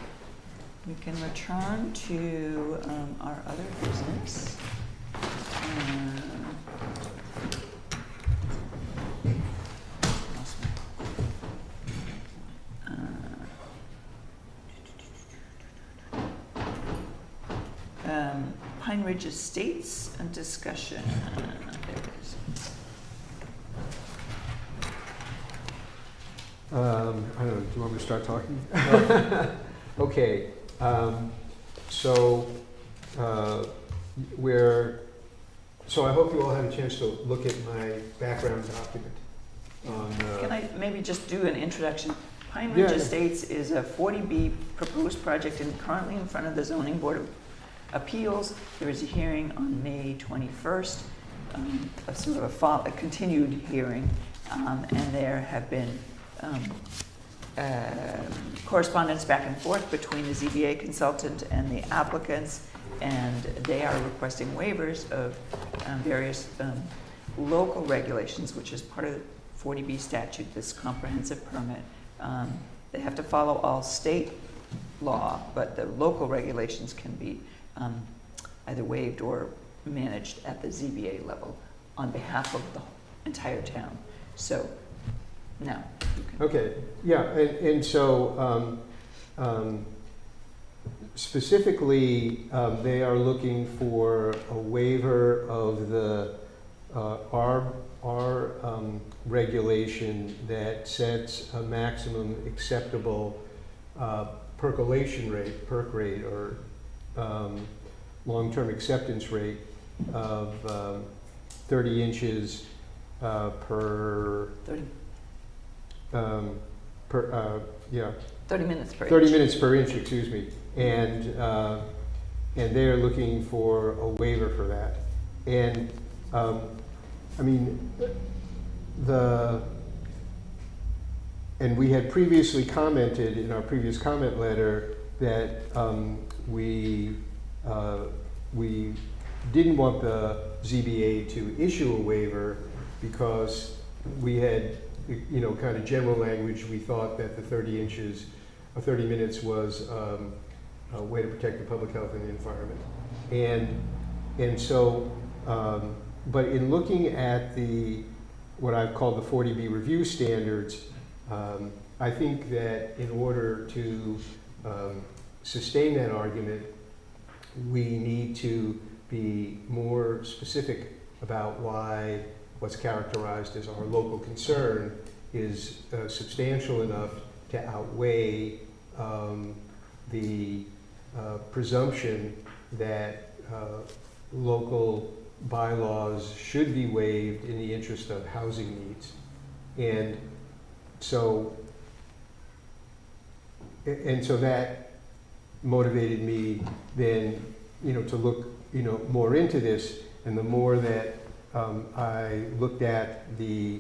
Speaker 1: we can return to our other business. Lost my- Pine Ridge Estates and discussion. There it is.
Speaker 2: I don't know, do you want me to start talking? Okay, so so I hope you all had a chance to look at my background document on,
Speaker 1: Can I maybe just do an introduction? Pine Ridge
Speaker 2: Yeah, yeah.
Speaker 1: Estates is a 40B proposed project and currently in front of the Zoning Board of Appeals. There is a hearing on May 21st, a sort of a continued hearing, and there have been correspondence back and forth between the ZBA consultant and the applicants, and they are requesting waivers of various local regulations, which is part of the 40B statute, this comprehensive permit. They have to follow all state law, but the local regulations can be either waived or managed at the ZBA level on behalf of the entire town. So, now, you can.
Speaker 2: okay, yeah, and so specifically, they are looking for a waiver of the our regulation that sets a maximum acceptable percolation rate, perk rate, or long-term acceptance rate of 30 inches per
Speaker 1: 30.
Speaker 2: yeah,
Speaker 1: 30 minutes per
Speaker 2: 30
Speaker 1: inch.
Speaker 2: minutes per inch, excuse me, and they're looking for a waiver for that. And, I mean, and we had previously commented in our previous comment letter that we didn't want the ZBA to issue a waiver because we had, you know, kind of general language. We thought that the 30 inches, or 30 minutes was a way to protect the public health and the environment. And so, but in looking at what I've called the 40B review standards, I think that in order to sustain that argument, we need to be more specific about why what's characterized as our local concern is substantial enough to outweigh the presumption that local bylaws should be waived in the interest of housing needs. And so that motivated me then, you know, to look, you know, more into this. And the more that I looked at the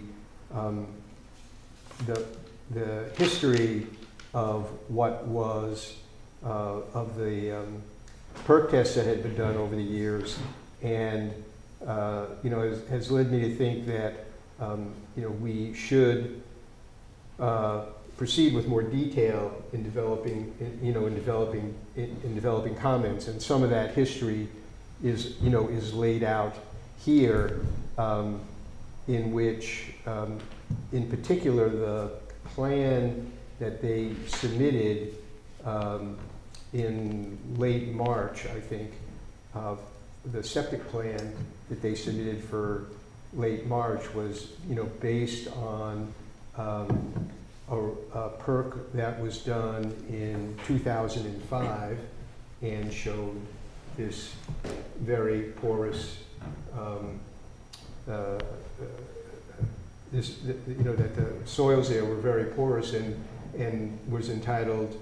Speaker 2: history of what was of the perk tests that had been done over the years, and you know, has led me to think that you know, we should proceed with more detail in developing, in developing comments. And some of that history is, you know, is laid out here, in which, in particular, the plan that they submitted in late March, I think, the septic plan that they submitted for late March was, you know, based on a perk that was done in 2005 and showed this very porous, you know, that the soils there were very porous, and was entitled,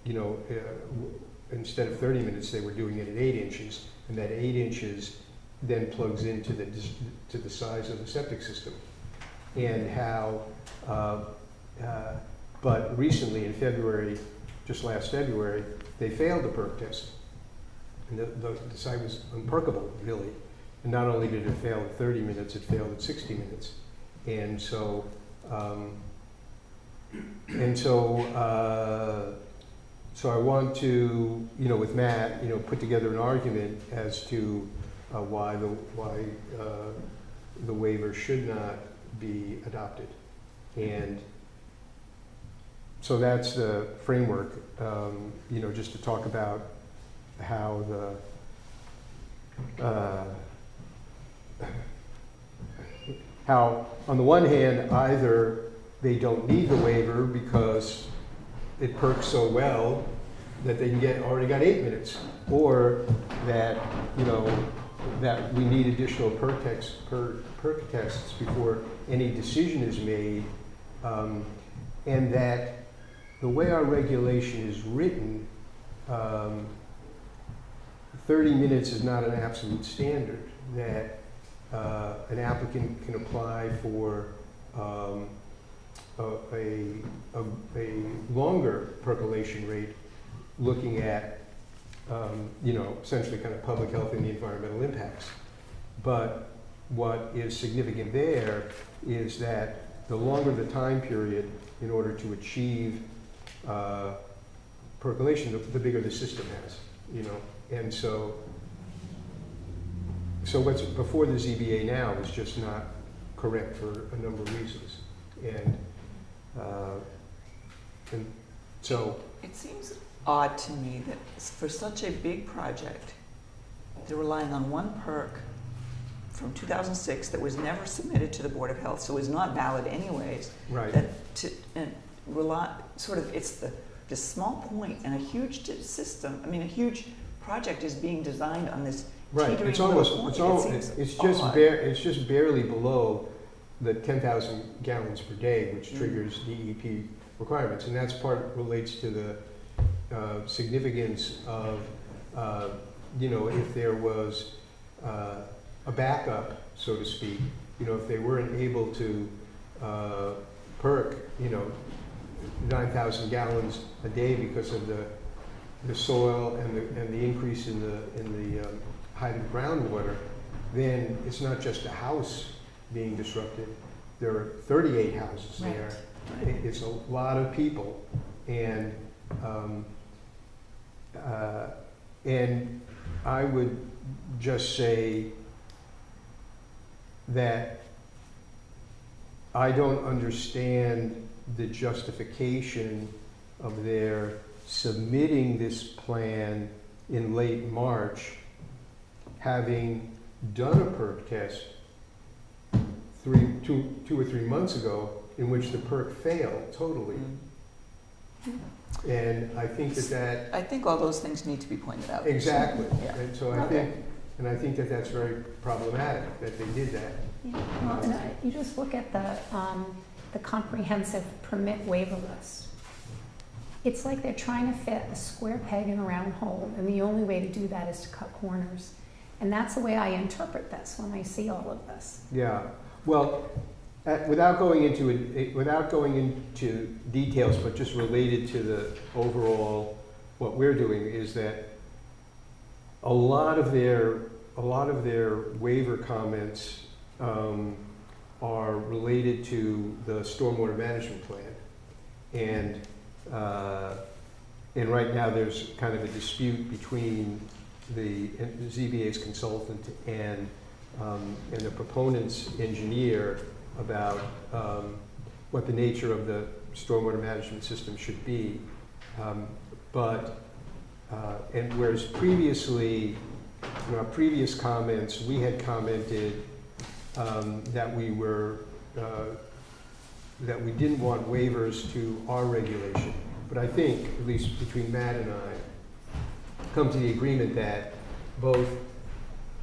Speaker 2: you know, instead of 30 minutes, they were doing it at 8 inches, and that 8 inches then plugs into the size of the septic system. And how, but recently in February, just last February, they failed the perk test. And the site was unperkable, really. And not only did it fail at 30 minutes, it failed at 60 minutes. And so, so I want to, you know, with Matt, you know, put together an argument as to why the waiver should not be adopted. And so that's the framework, you know, just to talk about how how on the one hand, either they don't need the waiver because it perks so well that they can already got 8 minutes, or that, you know, that we need additional perk tests before any decision is made, and that the way our regulation is written, 30 minutes is not an absolute standard, that an applicant can apply for a longer percolation rate, looking at, you know, essentially kind of public health and the environmental impacts. But what is significant there is that the longer the time period in order to achieve percolation, the bigger the system has, you know. And so what's before the ZBA now is just not correct for a number of reasons. And so
Speaker 1: It seems odd to me that for such a big project, they're relying on one perk from 2006 that was never submitted to the Board of Health, so is not valid anyways.
Speaker 2: right.
Speaker 1: And rely, sort of, it's the small point and a huge system, I mean, a huge project is being designed on this
Speaker 2: Right,
Speaker 1: teetering
Speaker 2: it's
Speaker 1: little
Speaker 2: almost,
Speaker 1: point.
Speaker 2: it's just barely below the 10,000 gallons per day, which triggers DEP requirements. And that's part relates to the significance of, if there was a backup, so to speak, if they weren't able to perk, 9,000 gallons a day because of the soil and the increase in the height of groundwater, then it's not just a house being disrupted. There are 38 houses
Speaker 5: Right.
Speaker 2: there. It's a lot of people, and I would just say that I don't understand the justification of their submitting this plan in late March, having done a perk test 2 or 3 months ago, in which the perk failed totally. And I think that
Speaker 1: I think all those things need to be pointed out.
Speaker 2: exactly.
Speaker 1: Yeah.
Speaker 2: And so I think that that's very problematic that they did that.
Speaker 5: Yeah, well, and you just look at the comprehensive permit waiver list. It's like they're trying to fit a square peg in a round hole, and the only way to do that is to cut corners. And that's the way I interpret this when I see all of this.
Speaker 2: Yeah. Well, without going into details, but just related to the overall, what we're doing is that a lot of their waiver comments are related to the stormwater management plan, and right now there's kind of a dispute between the ZBA's consultant and the proponent's engineer about what the nature of the stormwater management system should be. And whereas previously, in our previous comments, we had commented that we didn't want waivers to our regulation. But I think, at least between Matt and I, come to the agreement that both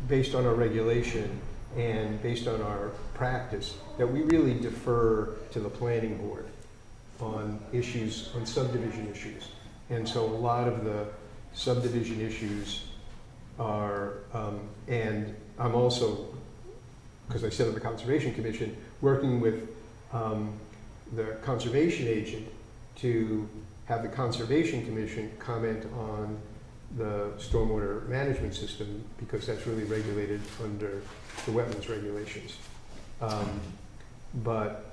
Speaker 2: based on our regulation and based on our practice, that we really defer to the planning board on issues, on subdivision issues. And so a lot of the subdivision issues are, and I'm also, because I sit on the Conservation Commission, working with the conservation agent to have the Conservation Commission comment on the stormwater management system, because that's really regulated under the wetlands regulations. But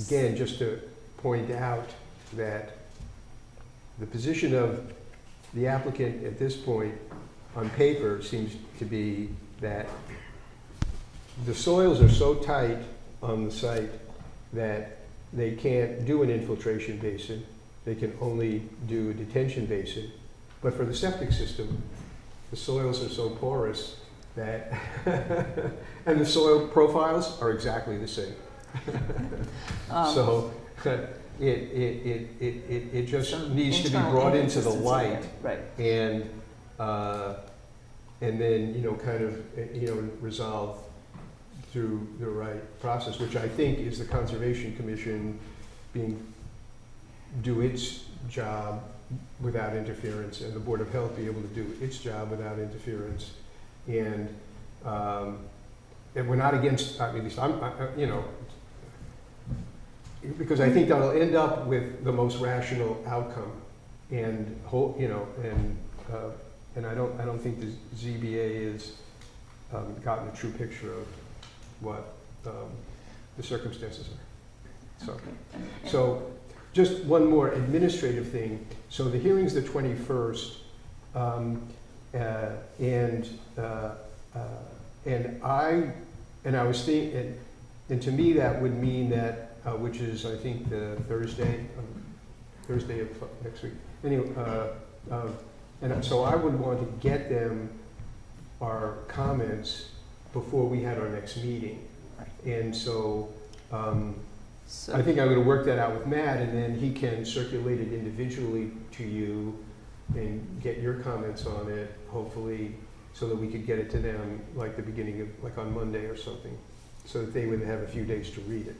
Speaker 2: again, just to point out that the position of the applicant at this point on paper seems to be that the soils are so tight on the site that they can't do an infiltration basin. They can only do a detention basin. But for the septic system, the soils are so porous that, and the soil profiles are exactly the same. So it just needs to be brought into the light,
Speaker 1: right?
Speaker 2: And then kind of resolve through the right process, which I think is the Conservation Commission do its job without interference, and the Board of Health be able to do its job without interference. And we're not against, at least because I think that'll end up with the most rational outcome. And and I don't think the ZBA has gotten a true picture of what the circumstances are. So,
Speaker 1: Okay.
Speaker 2: so just one more administrative thing. So the hearing's the 21st, and I was thinking, and to me that would mean that, which is I think the Thursday of next week. Anyway, and so I would want to get them our comments before we had our next meeting. And so
Speaker 1: So,
Speaker 2: I think I'm going to work that out with Matt, and then he can circulate it individually to you and get your comments on it, hopefully, so that we could get it to them like the beginning of, like on Monday or something, so that they would have a few days to read it.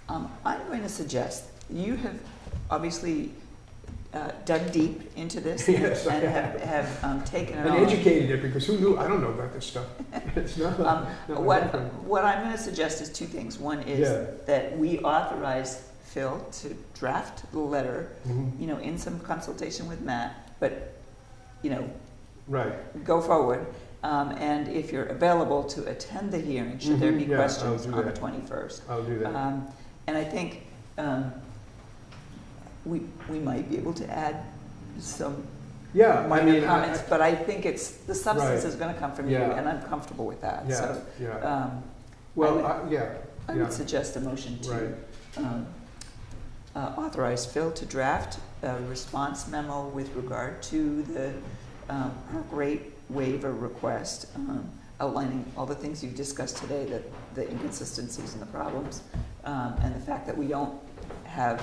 Speaker 1: I'm going to suggest, you have obviously dug deep into this
Speaker 2: Yes, I
Speaker 1: and have taken it
Speaker 2: And
Speaker 1: on.
Speaker 2: educated it, because who knew? I don't know about this stuff. It's not not my background.
Speaker 1: What I'm going to suggest is two things. One is
Speaker 2: Yeah.
Speaker 1: that we authorize Phil to draft the letter,
Speaker 2: Mhm.
Speaker 1: you know, in some consultation with Matt, but, you know,
Speaker 2: Right.
Speaker 1: go forward. And if you're available to attend the hearing, should there be
Speaker 2: Mhm, yeah,
Speaker 1: questions
Speaker 2: I'll do
Speaker 1: on the
Speaker 2: that.
Speaker 1: 21st.
Speaker 2: I'll do that.
Speaker 1: And I think we might be able to add some
Speaker 2: Yeah, I
Speaker 1: minor
Speaker 2: mean,
Speaker 1: comments, but I think it's, the substance
Speaker 2: Right.
Speaker 1: is going to come from you,
Speaker 2: Yeah.
Speaker 1: and I'm comfortable with that.
Speaker 2: yeah,
Speaker 1: So
Speaker 2: yeah. Well, yeah,
Speaker 1: I
Speaker 2: yeah.
Speaker 1: would suggest a motion
Speaker 2: Right.
Speaker 1: to authorize Phil to draft a response memo with regard to the perk rate waiver request, outlining all the things you've discussed today, the inconsistencies and the problems, and the fact that we don't have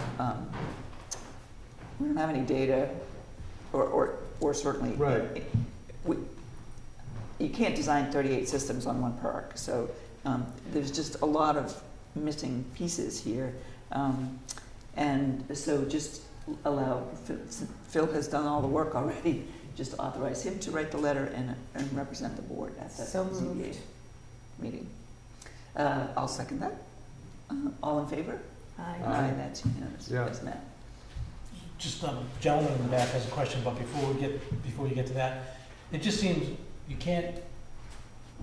Speaker 1: any data, or certainly.
Speaker 2: Right.
Speaker 1: You can't design 38 systems on one perk, so there's just a lot of missing pieces here. And so just allow, Phil has done all the work already, just authorize him to write the letter and represent the board at the
Speaker 5: So
Speaker 1: ZBA
Speaker 5: moved.
Speaker 1: meeting. I'll second that. All in favor?
Speaker 5: Aye.
Speaker 1: That's unanimous.
Speaker 2: Yeah.
Speaker 1: Yes, Matt.
Speaker 4: Just gentleman in the back has a question, but before you get to that, it just seems you can't,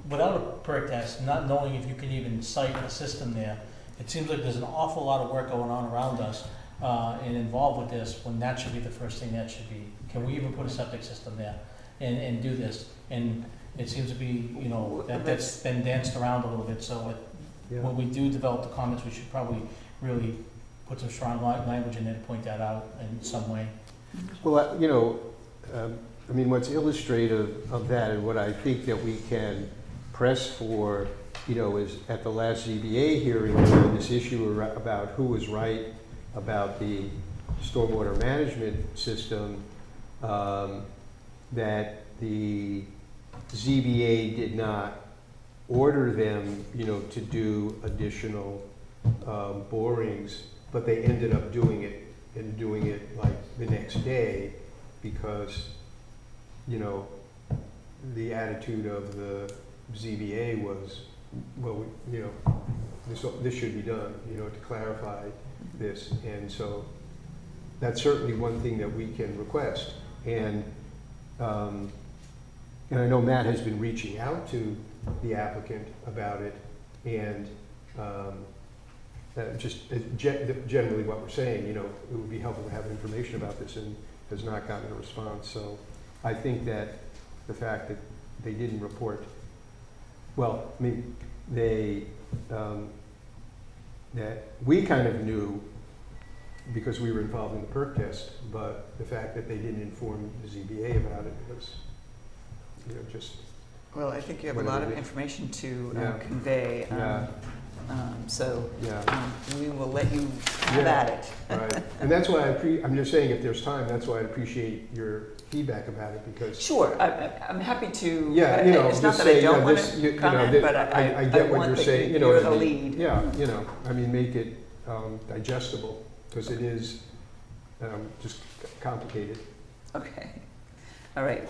Speaker 4: without a perk test, not knowing if you can even cite a system there, it seems like there's an awful lot of work going on around us and involved with this, when that should be the first thing that should be. Can we even put a septic system there and do this? And it seems to be, you know, that's been danced around a little bit, so
Speaker 2: Yeah.
Speaker 4: when we do develop the comments, we should probably really put some strong language in there to point that out in some way.
Speaker 2: Well, you know, I mean, what's illustrative of that, and what I think that we can press for, you know, is at the last ZBA hearing, this issue about who was right about the stormwater management system, that the ZBA did not order them, you know, to do additional borings, but they ended up doing it, and doing it like the next day, because, you know, the attitude of the ZBA was, well, you know, this should be done, you know, to clarify this. And so that's certainly one thing that we can request. And I know Matt has been reaching out to the applicant about it, and just generally what we're saying, you know, it would be helpful to have information about this, and has not gotten a response. So I think that the fact that they didn't report, well, I mean, that we kind of knew because we were involved in the perk test, but the fact that they didn't inform the ZBA about it was, you know, just.
Speaker 1: Well, I think you have a lot of information to
Speaker 2: Yeah.
Speaker 1: convey.
Speaker 2: Yeah.
Speaker 1: So
Speaker 2: Yeah.
Speaker 1: we will let you have at it.
Speaker 2: Right, and that's why I'm just saying, if there's time, that's why I appreciate your feedback about it, because.
Speaker 1: Sure, I'm happy to.
Speaker 2: Yeah, you know,
Speaker 1: It's not
Speaker 2: just
Speaker 1: that I
Speaker 2: say,
Speaker 1: don't
Speaker 2: yeah,
Speaker 1: want
Speaker 2: this,
Speaker 1: to
Speaker 2: you know,
Speaker 1: comment, but
Speaker 2: I
Speaker 1: I
Speaker 2: get what
Speaker 1: want
Speaker 2: you're
Speaker 1: that
Speaker 2: saying, you know.
Speaker 1: you're the
Speaker 2: I mean,
Speaker 1: lead.
Speaker 2: Yeah, you know, I mean, make it digestible, because it is just complicated.
Speaker 1: Okay, all right,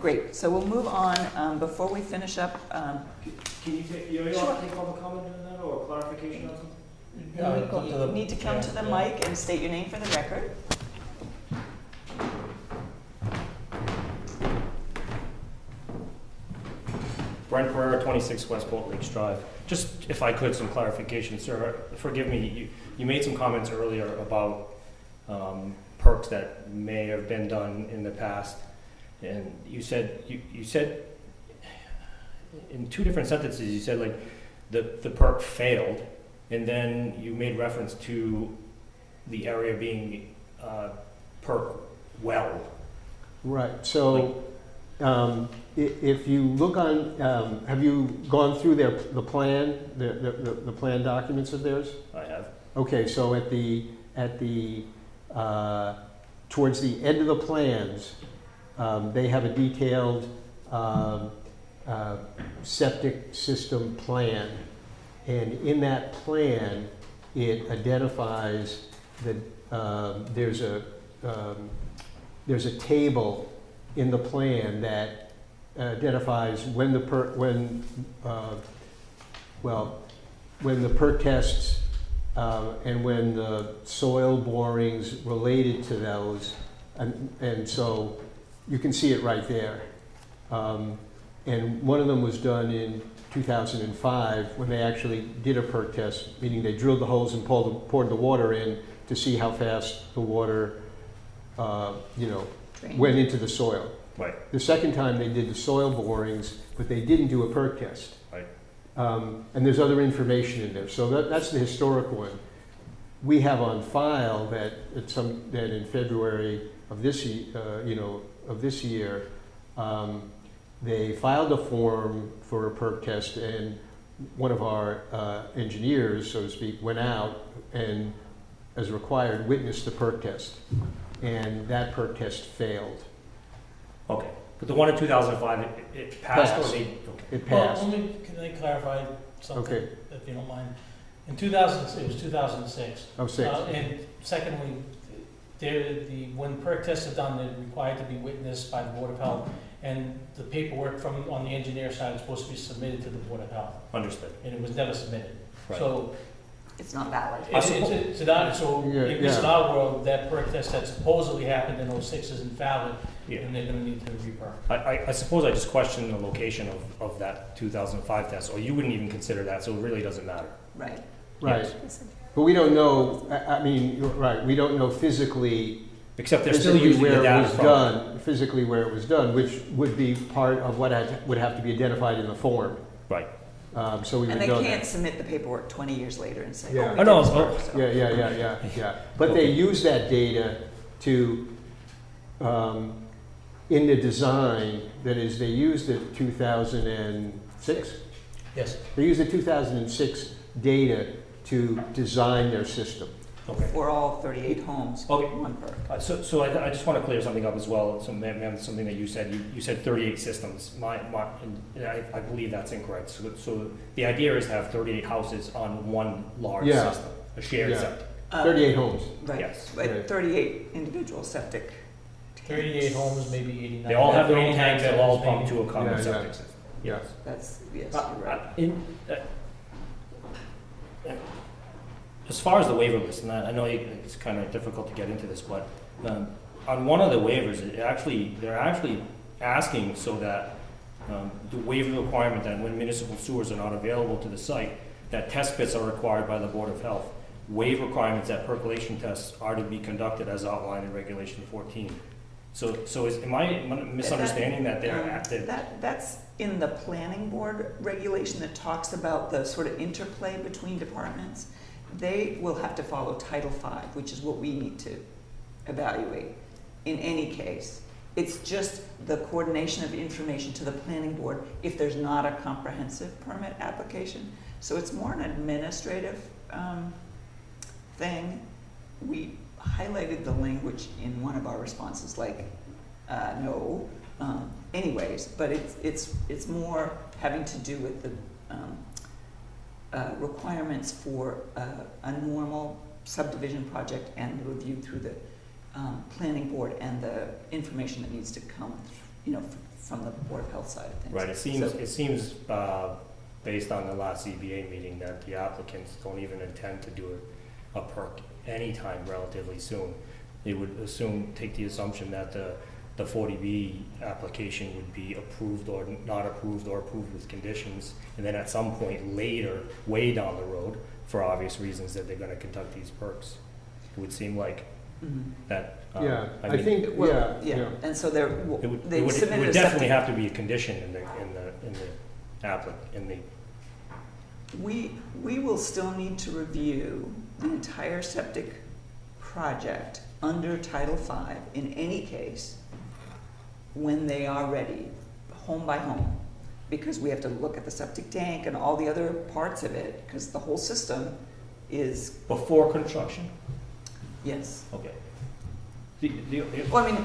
Speaker 1: great. So we'll move on. Before we finish up,
Speaker 9: Can you take, you
Speaker 1: Sure.
Speaker 9: want to take public comment on that, or clarification on something?
Speaker 1: you need to come to the mic and state your name for the record.
Speaker 9: Brian Pereira, 26 Westport Lakes Drive. Just, if I could, some clarification, sir. Forgive me, you made some comments earlier about perks that may have been done in the past, and you said in two different sentences, you said like the perk failed, and then you made reference to the area being perk well.
Speaker 2: Right, so if you look on, have you gone through the plan, the plan documents of theirs?
Speaker 9: I have.
Speaker 2: Okay, so towards the end of the plans, they have a detailed septic system plan, and in that plan, it identifies that there's a table in the plan that identifies when the perk tests and when the soil borings related to those, and so you can see it right there. And one of them was done in 2005 when they actually did a perk test, meaning they drilled the holes and poured the water in to see how fast the water, went into the soil.
Speaker 9: Right.
Speaker 2: The second time they did the soil borings, but they didn't do a perk test.
Speaker 9: Right.
Speaker 2: And there's other information in there. So that's the historic one. We have on file that in February of this year, they filed a form for a perk test, and one of our engineers, so to speak, went out and, as required, witnessed the perk test, and that perk test failed.
Speaker 9: Okay, but the one in 2005, it passed,
Speaker 2: Passed.
Speaker 9: or they, okay.
Speaker 2: It
Speaker 4: Well,
Speaker 2: passed.
Speaker 4: can I clarify something,
Speaker 2: Okay.
Speaker 4: if you don't mind? In it was 2006.
Speaker 2: Oh, six.
Speaker 4: And secondly, when perk tests are done, they're required to be witnessed by the Board of Health, and the paperwork on the engineer side is supposed to be submitted to the Board of Health,
Speaker 9: Understood.
Speaker 4: and it was never submitted.
Speaker 9: Right.
Speaker 4: So,
Speaker 1: It's not valid.
Speaker 9: I suppose-
Speaker 2: Yeah,
Speaker 4: at least in
Speaker 2: yeah.
Speaker 4: our world, that perk test that supposedly happened in '06 isn't valid,
Speaker 9: Yeah.
Speaker 4: and they're gonna need to re-perk.
Speaker 9: I suppose I just question the location of that 2005 test, or you wouldn't even consider that, so it really doesn't matter.
Speaker 1: Right.
Speaker 2: Right.
Speaker 9: Yes.
Speaker 2: But we don't know, I mean, you're right, we don't know physically
Speaker 9: Except they're still
Speaker 2: physically
Speaker 9: using the
Speaker 2: where it
Speaker 9: data
Speaker 2: was
Speaker 9: from.
Speaker 2: done, physically where it was done, which would be part of what would have to be identified in the form.
Speaker 9: Right.
Speaker 2: So we
Speaker 1: And
Speaker 2: would
Speaker 1: they
Speaker 2: know
Speaker 1: can't
Speaker 2: that.
Speaker 1: submit the paperwork 20 years later and say,
Speaker 2: Yeah.
Speaker 1: oh, we
Speaker 9: Oh, no,
Speaker 1: did this
Speaker 9: oh,
Speaker 1: work, so.
Speaker 2: Yeah. But they
Speaker 9: Okay.
Speaker 2: use that data to, in the design, that is, they used the 2006?
Speaker 4: Yes.
Speaker 2: They used the 2006 data to design their system.
Speaker 9: Okay.
Speaker 1: For all 38 homes,
Speaker 9: Okay.
Speaker 1: one perk.
Speaker 9: So I just want to clear something up as well. Something that you said. You said 38 systems. And I believe that's incorrect. So the idea is to have 38 houses on one large
Speaker 2: Yeah.
Speaker 9: system, a shared
Speaker 2: Yeah.
Speaker 9: septic.
Speaker 2: 38 homes.
Speaker 1: Right.
Speaker 9: Yes.
Speaker 1: But
Speaker 2: Right.
Speaker 1: 38 individual septic.
Speaker 4: 38 homes, maybe 89.
Speaker 9: They all have their own
Speaker 4: 89
Speaker 9: tanks that all
Speaker 4: maybe.
Speaker 9: pump to a common
Speaker 2: Yeah, yeah.
Speaker 9: septic system.
Speaker 2: Yeah.
Speaker 1: That's, yes, you're right.
Speaker 9: As far as the waiver list, and I know it's kind of difficult to get into this, but on one of the waivers, they're actually asking so that the waiver requirement that when municipal sewers are not available to the site, that test pits are required by the Board of Health. Waive requirements that percolation tests are to be conducted as outlined in Regulation 14. Am I misunderstanding that they're active?
Speaker 1: That's in the planning board regulation that talks about the sort of interplay between departments. They will have to follow Title V, which is what we need to evaluate in any case. It's just the coordination of information to the planning board if there's not a comprehensive permit application. So it's more an administrative thing. We highlighted the language in one of our responses, like no, anyways, but it's more having to do with the requirements for a normal subdivision project and the review through the planning board and the information that needs to come, from the Board of Health side of things.
Speaker 9: Right, it seems based on the last ZBA meeting that the applicants don't even intend to do a perk anytime relatively soon. They would take the assumption that the 40B application would be approved or not approved or approved with conditions, and then at some point later, way down the road, for obvious reasons, that they're going to conduct these perks. It would seem like that.
Speaker 2: Yeah,
Speaker 9: I
Speaker 2: I
Speaker 9: mean,
Speaker 2: think,
Speaker 1: Yeah, and so they're,
Speaker 9: it
Speaker 1: they
Speaker 9: would
Speaker 1: submitted a
Speaker 9: definitely
Speaker 1: septic.
Speaker 9: have to be a condition
Speaker 1: We will still need to review the entire septic project under Title V in any case when they are ready, home by home, because we have to look at the septic tank and all the other parts of it, because the whole system is,
Speaker 9: before construction.
Speaker 1: yes.
Speaker 9: Okay.
Speaker 1: Well, I mean,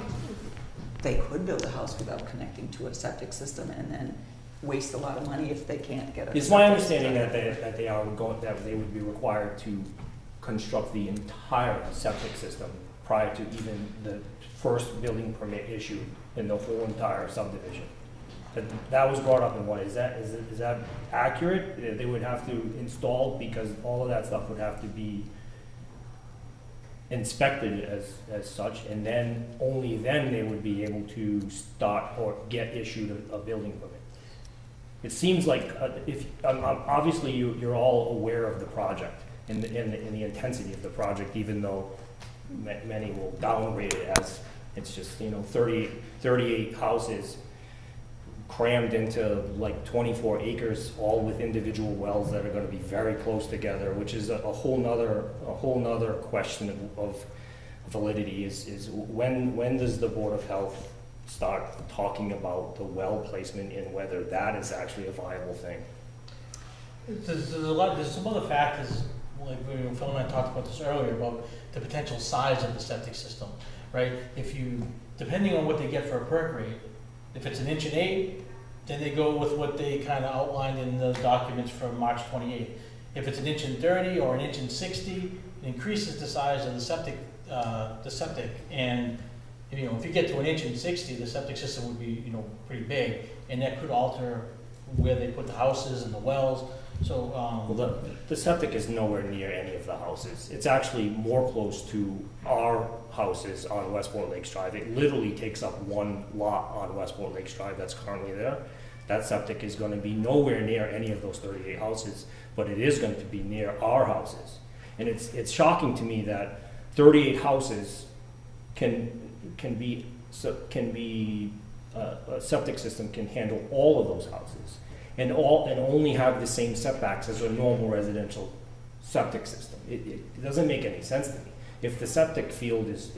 Speaker 1: they could build a house without connecting to a septic system and then waste a lot of money if they can't get a.
Speaker 9: It's my
Speaker 1: septic
Speaker 9: understanding
Speaker 1: system.
Speaker 9: that they would be required to construct the entire septic system prior to even the first building permit issue in the whole entire subdivision. That was brought up, and what, is that accurate? They would have to install, because all of that stuff would have to be inspected as such, and then, only then they would be able to start or get issued a building permit. It seems like, obviously you're all aware of the project and the intensity of the project, even though many will downgrade it as it's just, 38 houses crammed into like 24 acres, all with individual wells that are going to be very close together, which is a whole nother question of validity. Is when does the Board of Health start talking about the well placement and whether that is actually a viable thing?
Speaker 4: There's some other factors, like Phil and I talked about this earlier, about the potential size of the septic system, right? Depending on what they get for a perk rate, if it's 1.8 inches, then they go with what they kind of outlined in the documents from March 28th. If it's 1.30 inches or 1.60 inches, it increases the size of the septic, and if you get to 1.60 inches, the septic system would be pretty big, and that could alter where they put the houses and the wells. So
Speaker 9: well, the septic is nowhere near any of the houses. It's actually more close to our houses on Westport Lakes Drive. It literally takes up one lot on Westport Lakes Drive that's currently there. That septic is going to be nowhere near any of those 38 houses, but it is going to be near our houses. And it's shocking to me that 38 houses can be a septic system can handle all of those houses. And only have the same setbacks as a normal residential septic system. It doesn't make any sense to me. If the septic field is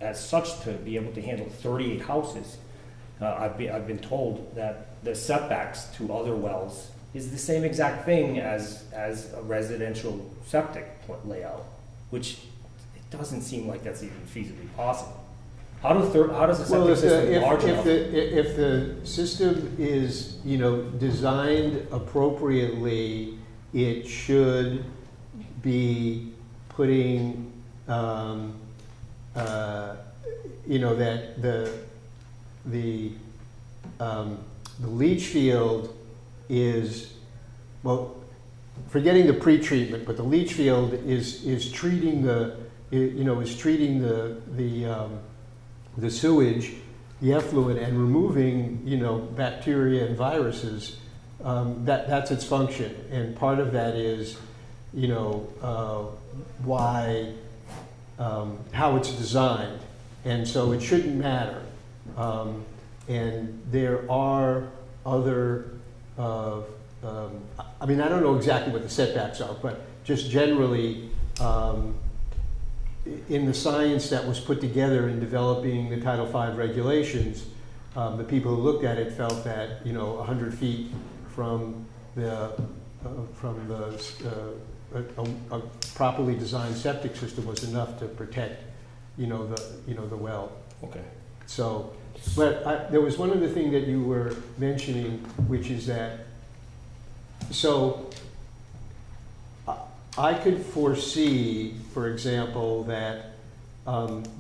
Speaker 9: as such to be able to handle 38 houses, I've been told that the setbacks to other wells is the same exact thing as a residential septic layout, which it doesn't seem like that's even feasibly possible. How does a septic system large enough?
Speaker 2: If the system is, designed appropriately, it should be putting, that the leach field is, well, forgetting the pre-treatment, but the leach field is treating the sewage, the effluent, and removing, bacteria and viruses. That's its function, and part of that is, why, how it's designed, and so it shouldn't matter. And there are other, I don't know exactly what the setbacks are, but just generally, in the science that was put together in developing the Title V regulations, the people who looked at it felt that 100 feet from a properly designed septic system was enough to protect the well.
Speaker 9: Okay.
Speaker 2: So, but there was one other thing that you were mentioning, which is that, so I could foresee, for example, that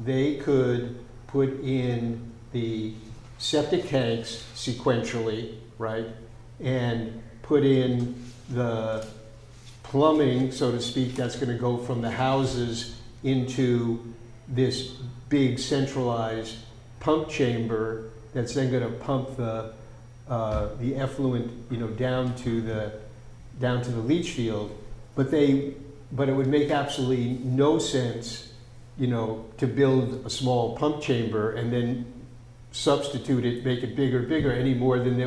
Speaker 2: they could put in the septic tanks sequentially, right? And put in the plumbing, so to speak, that's going to go from the houses into this big centralized pump chamber that's then going to pump the effluent, down to the leach field. But it would make absolutely no sense, to build a small pump chamber and then substitute it, make it bigger, any more than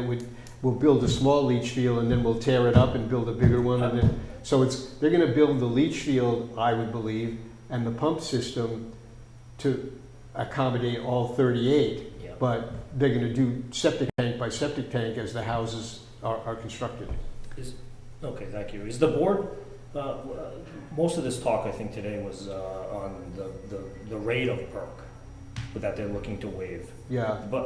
Speaker 2: we'll build a small leach field and then we'll tear it up and build a bigger one. And then, so they're going to build the leach field, I would believe, and the pump system to accommodate all 38.
Speaker 9: Yeah.
Speaker 2: But they're going to do septic tank by septic tank as the houses are constructed.
Speaker 9: Okay, thank you. Is the board, most of this talk I think today was on the rate of perk that they're looking to waive.
Speaker 2: Yeah.
Speaker 9: But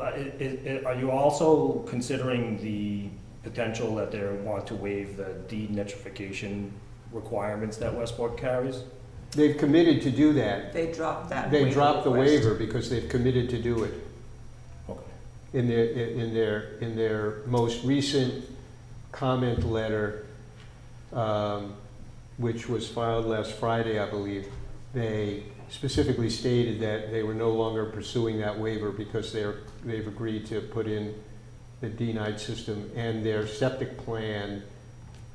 Speaker 9: are you also considering the potential that they want to waive the denitrification requirements that Westport carries?
Speaker 2: They've committed to do that.
Speaker 1: They dropped that.
Speaker 2: They
Speaker 1: waiver
Speaker 2: dropped the
Speaker 1: request.
Speaker 2: waiver because they've committed to do it.
Speaker 9: Okay.
Speaker 2: In their most recent comment letter, which was filed last Friday, I believe, they specifically stated that they were no longer pursuing that waiver because they've agreed to put in the D-Night system, and their septic plan,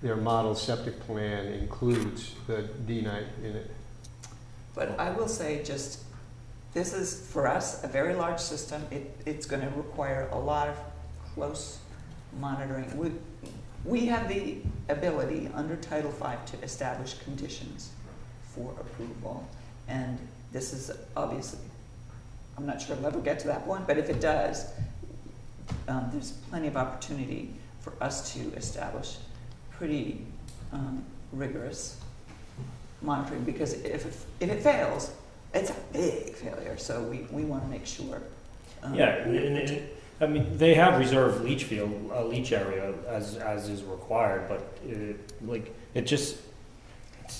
Speaker 2: their model septic plan includes the D-Night in it.
Speaker 1: But I will say, just, this is, for us, a very large system. It's going to require a lot of close monitoring. We have the ability under Title V to establish conditions for approval. And this is obviously, I'm not sure it'll ever get to that point, but if it does, there's plenty of opportunity for us to establish pretty rigorous monitoring, because if it fails, it's a big failure. So we want to make sure.
Speaker 9: Yeah, I mean, they have reserved leach field, leach area as is required, but it's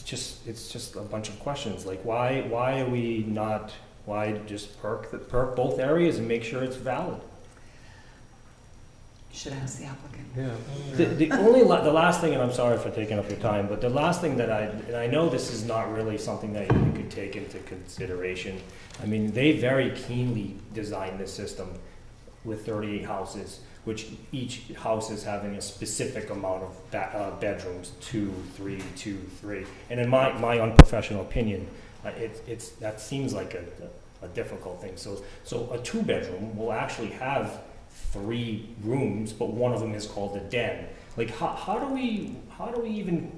Speaker 9: just a bunch of questions. Like, why are we not? Why just perk both areas and make sure it's valid?
Speaker 1: You should ask the applicant.
Speaker 2: Yeah.
Speaker 9: The last thing, and I'm sorry for taking up your time, but the last thing that and I know this is not really something that you could take into consideration. I mean, they very keenly designed this system with 38 houses, which each house is having a specific amount of bedrooms, 2, 3, 2, 3. And in my unprofessional opinion, that seems like a difficult thing. So a 2-bedroom will actually have 3 rooms, but one of them is called a den. Like, how do we even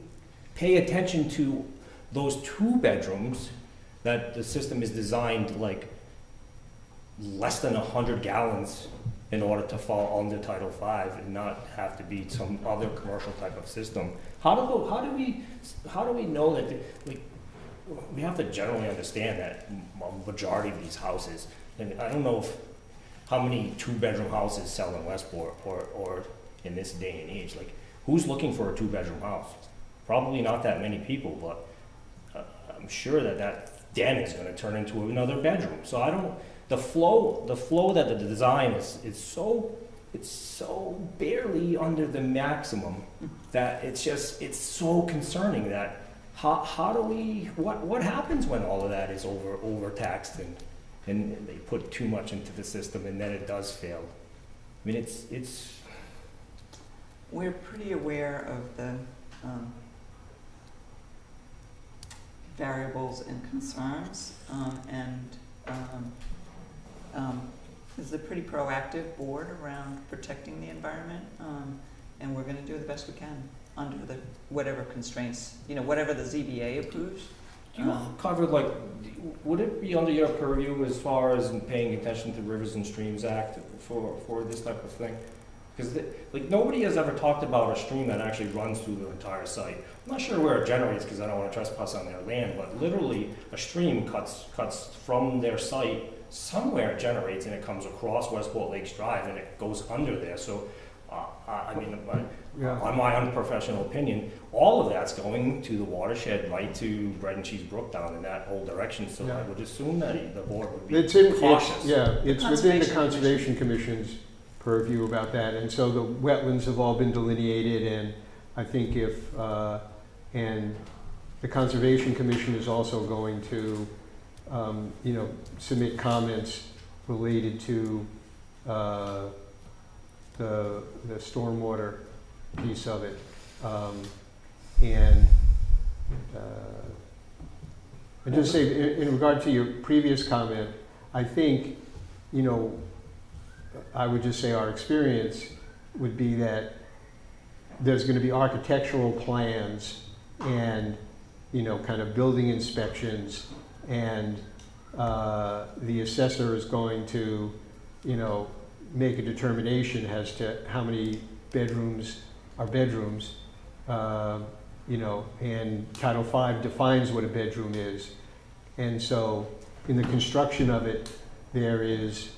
Speaker 9: pay attention to those 2 bedrooms that the system is designed like less than 100 gallons in order to fall under Title V and not have to be some other commercial type of system? How do we know that we have to generally understand that a majority of these houses, and I don't know how many 2-bedroom houses sell in Westport or in this day and age. Like, who's looking for a 2-bedroom house? Probably not that many people, but I'm sure that den is going to turn into another bedroom. So I don't. The flow that the design is, it's so barely under the maximum that it's so concerning that how do we, what happens when all of that is overtaxed and they put too much into the system and then it does fail? I mean, it's.
Speaker 1: We're pretty aware of the variables and concerns, this is a pretty proactive board around protecting the environment, and we're going to do the best we can under the whatever constraints, whatever the ZBA approves.
Speaker 9: You covered, like, would it be under your purview as far as paying attention to Rivers and Streams Act for this type of thing? Because nobody has ever talked about a stream that actually runs through the entire site. I'm not sure where it generates because I don't want to trespass on their land, but literally a stream cuts from their site. Somewhere it generates and it comes across Westport Lakes Drive and it goes under there. So, on my unprofessional opinion, all of that's going to the watershed, right to Bread and Cheese Brook down in that whole direction. So I would assume that the board would be cautious.
Speaker 2: It's within the Conservation Commission's purview about that. And so the wetlands have all been delineated, and I think and the Conservation Commission is also going to submit comments related to the stormwater piece of it. And just say, in regard to your previous comment, I think, I would just say our experience would be that there's going to be architectural plans and, kind of building inspections, and the assessor is going to, make a determination as to how many bedrooms are bedrooms, and Title V defines what a bedroom is. And so in the construction of it, there is,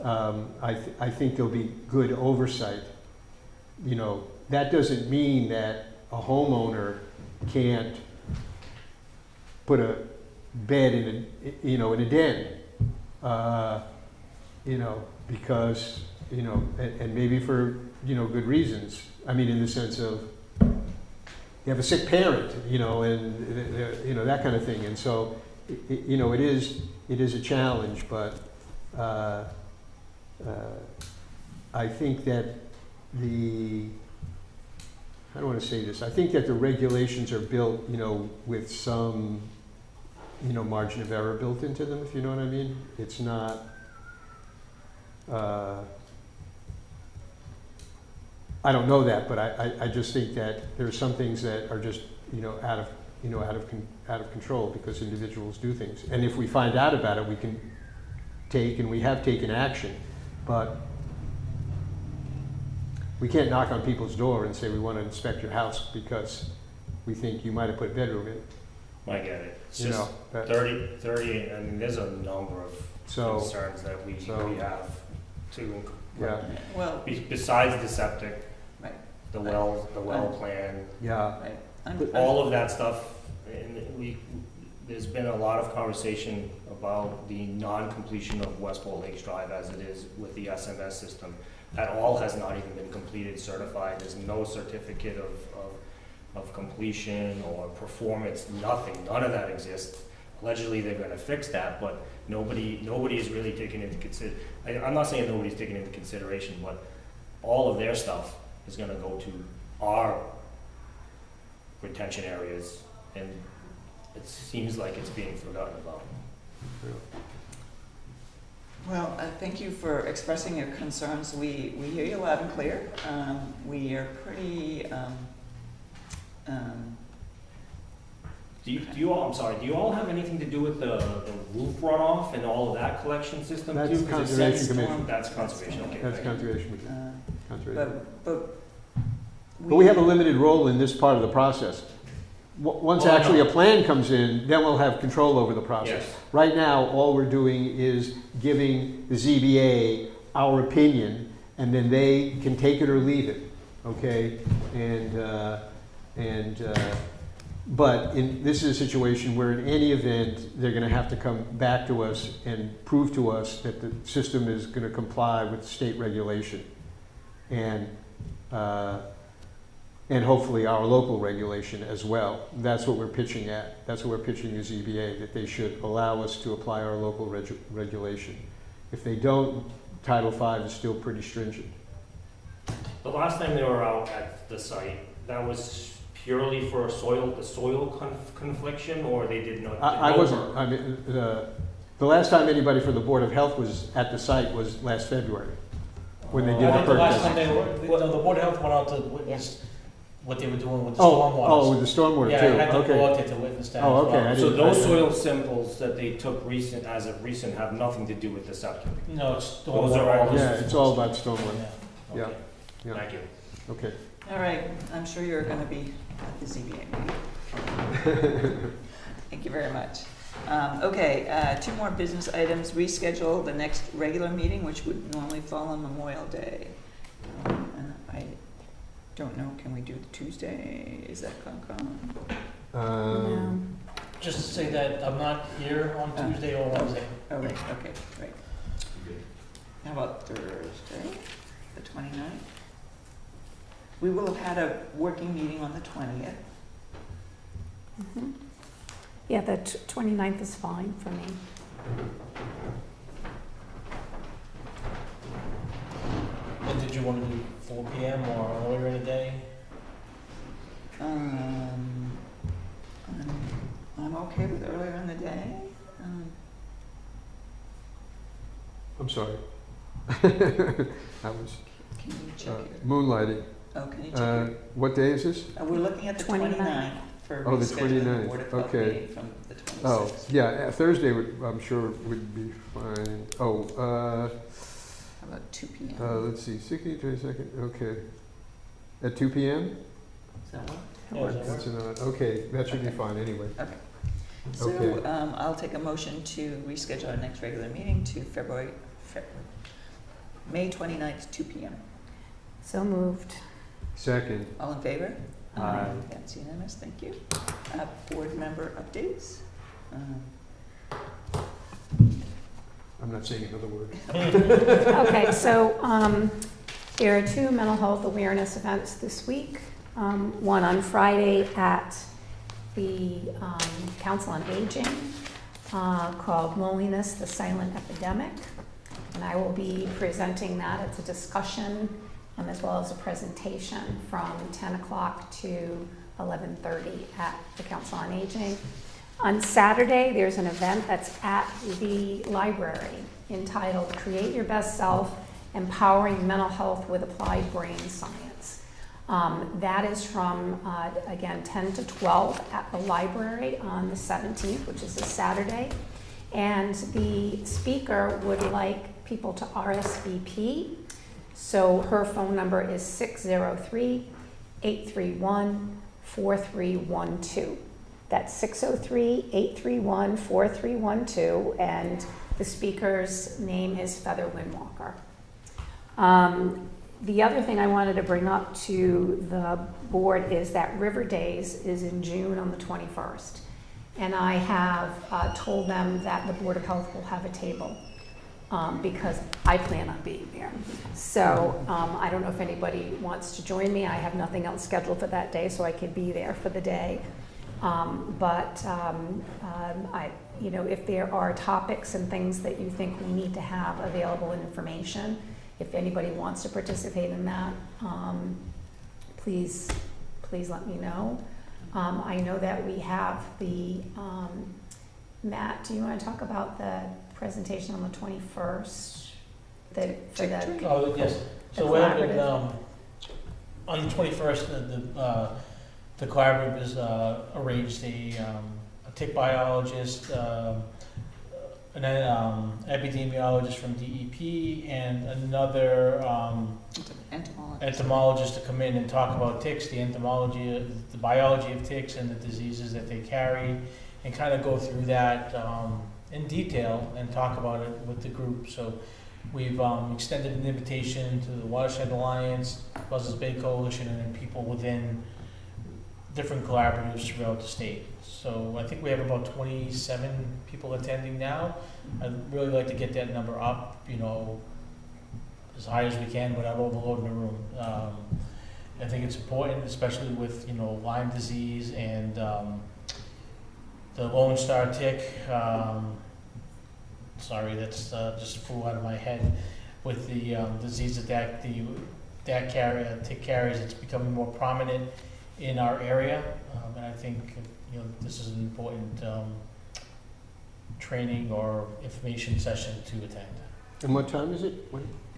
Speaker 2: I think there'll be good oversight. That doesn't mean that a homeowner can't put a bed in a den, because, and maybe for, good reasons. I mean, in the sense of, you have a sick parent, and, that kind of thing. And so, it is a challenge, but I think that I don't want to say this, I think that the regulations are built, with some, margin of error built into them, if you know what I mean. It's not, I don't know that, but I just think that there are some things that are just, out of control because individuals do things. And if we find out about it, we can take, and we have taken action, but we can't knock on people's door and say we want to inspect your house because we think you might have put a bedroom in.
Speaker 9: I get it. It's
Speaker 2: You
Speaker 9: just
Speaker 2: know, that-
Speaker 9: 30, I mean, there's a number of
Speaker 2: So,
Speaker 9: concerns that we have to,
Speaker 2: yeah,
Speaker 1: Well,
Speaker 9: besides the septic,
Speaker 1: right,
Speaker 9: the well plan,
Speaker 2: yeah,
Speaker 1: right.
Speaker 9: all of that stuff. And there's been a lot of conversation about the non-completion of Westport Lakes Drive as it is with the SMS system. That all has not even been completed, certified. There's no certificate of completion or performance, nothing, none of that exists. Allegedly, they're gonna fix that, but nobody is really taking into I'm not saying nobody's taking into consideration, but all of their stuff is gonna go to our retention areas, and it seems like it's being forgotten about.
Speaker 1: Well, thank you for expressing your concerns. We hear you loud and clear. We are pretty,
Speaker 9: Do you all have anything to do with the roof runoff and all of that collection system too?
Speaker 2: That's
Speaker 9: 'Cause it
Speaker 2: Conservation
Speaker 9: says-
Speaker 2: Commission.
Speaker 9: That's conservation, okay.
Speaker 2: That's
Speaker 9: thank you.
Speaker 2: conservation. Conservation.
Speaker 1: but
Speaker 2: But we have a limited role in this part of the process. Once
Speaker 9: Oh, I
Speaker 2: actually
Speaker 9: know.
Speaker 2: a plan comes in, then we'll have control over the process.
Speaker 9: Yes.
Speaker 2: Right now, all we're doing is giving the ZBA our opinion, and then they can take it or leave it, okay? But this is a situation where in any event, they're gonna have to come back to us and prove to us that the system is gonna comply with state regulation. And hopefully our local regulation as well. That's what we're pitching at. That's what we're pitching the ZBA, that they should allow us to apply our local regulation. If they don't, Title V is still pretty stringent.
Speaker 9: The last time they were out at the site, that was purely for the soil confliction, or they did not?
Speaker 2: I wasn't, I mean, the last time anybody from the Board of Health was at the site was last February, when they did
Speaker 4: I
Speaker 2: the
Speaker 4: think the
Speaker 2: perk
Speaker 4: last
Speaker 2: test.
Speaker 4: time the Board of Health went out to witness what they were doing with the
Speaker 2: Oh,
Speaker 4: stormwater.
Speaker 2: with the stormwater
Speaker 4: Yeah,
Speaker 2: too,
Speaker 4: I had to go
Speaker 2: okay.
Speaker 4: out there to witness that.
Speaker 2: Oh,
Speaker 4: as
Speaker 2: okay,
Speaker 4: well.
Speaker 2: I
Speaker 9: So
Speaker 2: didn't-
Speaker 9: those soil samples that they took as of recent have nothing to do with the septic?
Speaker 4: No, it's
Speaker 9: Those are
Speaker 4: stormwater.
Speaker 9: all-
Speaker 2: Yeah, it's all about stormwater,
Speaker 4: Yeah.
Speaker 9: Okay.
Speaker 2: yeah,
Speaker 9: Thank you.
Speaker 2: okay.
Speaker 1: all right, I'm sure you're going to be at the ZBA meeting. Thank you very much. Okay, two more business items. Reschedule the next regular meeting, which would normally fall on Memorial Day. And I don't know, can we do Tuesday? Is that going to come?
Speaker 4: Just to say that I'm not here on Tuesday or Wednesday.
Speaker 1: Oh, right, okay, right. How about Thursday, the 29th? We will have had a working meeting on the 20th.
Speaker 5: Mhm. Yeah, the 29th is fine for me.
Speaker 4: And did you want to do 4 PM or earlier in the day?
Speaker 1: I'm okay with earlier in the day.
Speaker 2: I'm sorry. I was
Speaker 1: Can you check your,
Speaker 2: moonlighting.
Speaker 1: oh, can you check your,
Speaker 2: What day is this?
Speaker 1: we're looking at the
Speaker 5: 29th.
Speaker 1: 29th for
Speaker 2: Oh, the
Speaker 1: rescheduling the
Speaker 2: 29th,
Speaker 1: Board of Health
Speaker 2: okay.
Speaker 1: meeting from the 26th.
Speaker 2: Oh, yeah, Thursday I'm sure would be fine. Oh,
Speaker 1: How about 2 p.m.?
Speaker 2: let's see, 16th, 22nd, okay. At 2 p.m.?
Speaker 1: Is that what?
Speaker 4: Yeah, does that
Speaker 2: That's
Speaker 4: work?
Speaker 2: okay, that should be
Speaker 1: Okay.
Speaker 2: fine anyway.
Speaker 1: So,
Speaker 2: Okay.
Speaker 1: I'll take a motion to reschedule our next regular meeting to May 29th, 2 p.m.
Speaker 5: So moved.
Speaker 2: Second,
Speaker 1: All in favor?
Speaker 2: Aye.
Speaker 1: That's unanimous, thank you. Board member updates?
Speaker 2: I'm not saying another word.
Speaker 5: Okay, so there are 2 mental health awareness events this week. One on Friday at the Council on Aging called Loneliness, the Silent Epidemic. And I will be presenting that. It's a discussion as well as a presentation from 10 o'clock to 11:30 at the Council on Aging. On Saturday, there's an event that's at the library entitled Create Your Best Self, Empowering Mental Health with Applied Brain Science. That is from, again, 10 to 12 at the library on the 17th, which is a Saturday. And the speaker would like people to RSVP. So her phone number is 603-831-4312. That's 603-831-4312, and the speaker's name is Feather Windwalker. The other thing I wanted to bring up to the board is that River Days is in June on the 21st. And I have told them that the Board of Health will have a table because I plan on being there. So I don't know if anybody wants to join me. I have nothing else scheduled for that day, so I could be there for the day. If there are topics and things that you think we need to have available in information, if anybody wants to participate in that, please let me know. I know that we have the, Matt, do you want to talk about the presentation on the 21st?
Speaker 4: Oh, yes. So we're having, on the 21st, the collaborative has arranged a tick biologist, an epidemiologist from DEP, and another entomologist to come in and talk about ticks, the entomology, the biology of ticks and the diseases that they carry, and kind of go through that in detail and talk about it with the group. So we've extended an invitation to the Watershed Alliance, Buzzards Bay Coalition, and then people within different collaboratives throughout the state. So I think we have about 27 people attending now. I'd really like to get that number up, as high as we can without overloading the room. I think it's important, especially with, Lyme disease and the Lone Star tick. Sorry, that's just flew out of my head. With the disease that tick carries, it's becoming more prominent in our area, and I think this is an important training or information session to attend.
Speaker 2: And what time is it?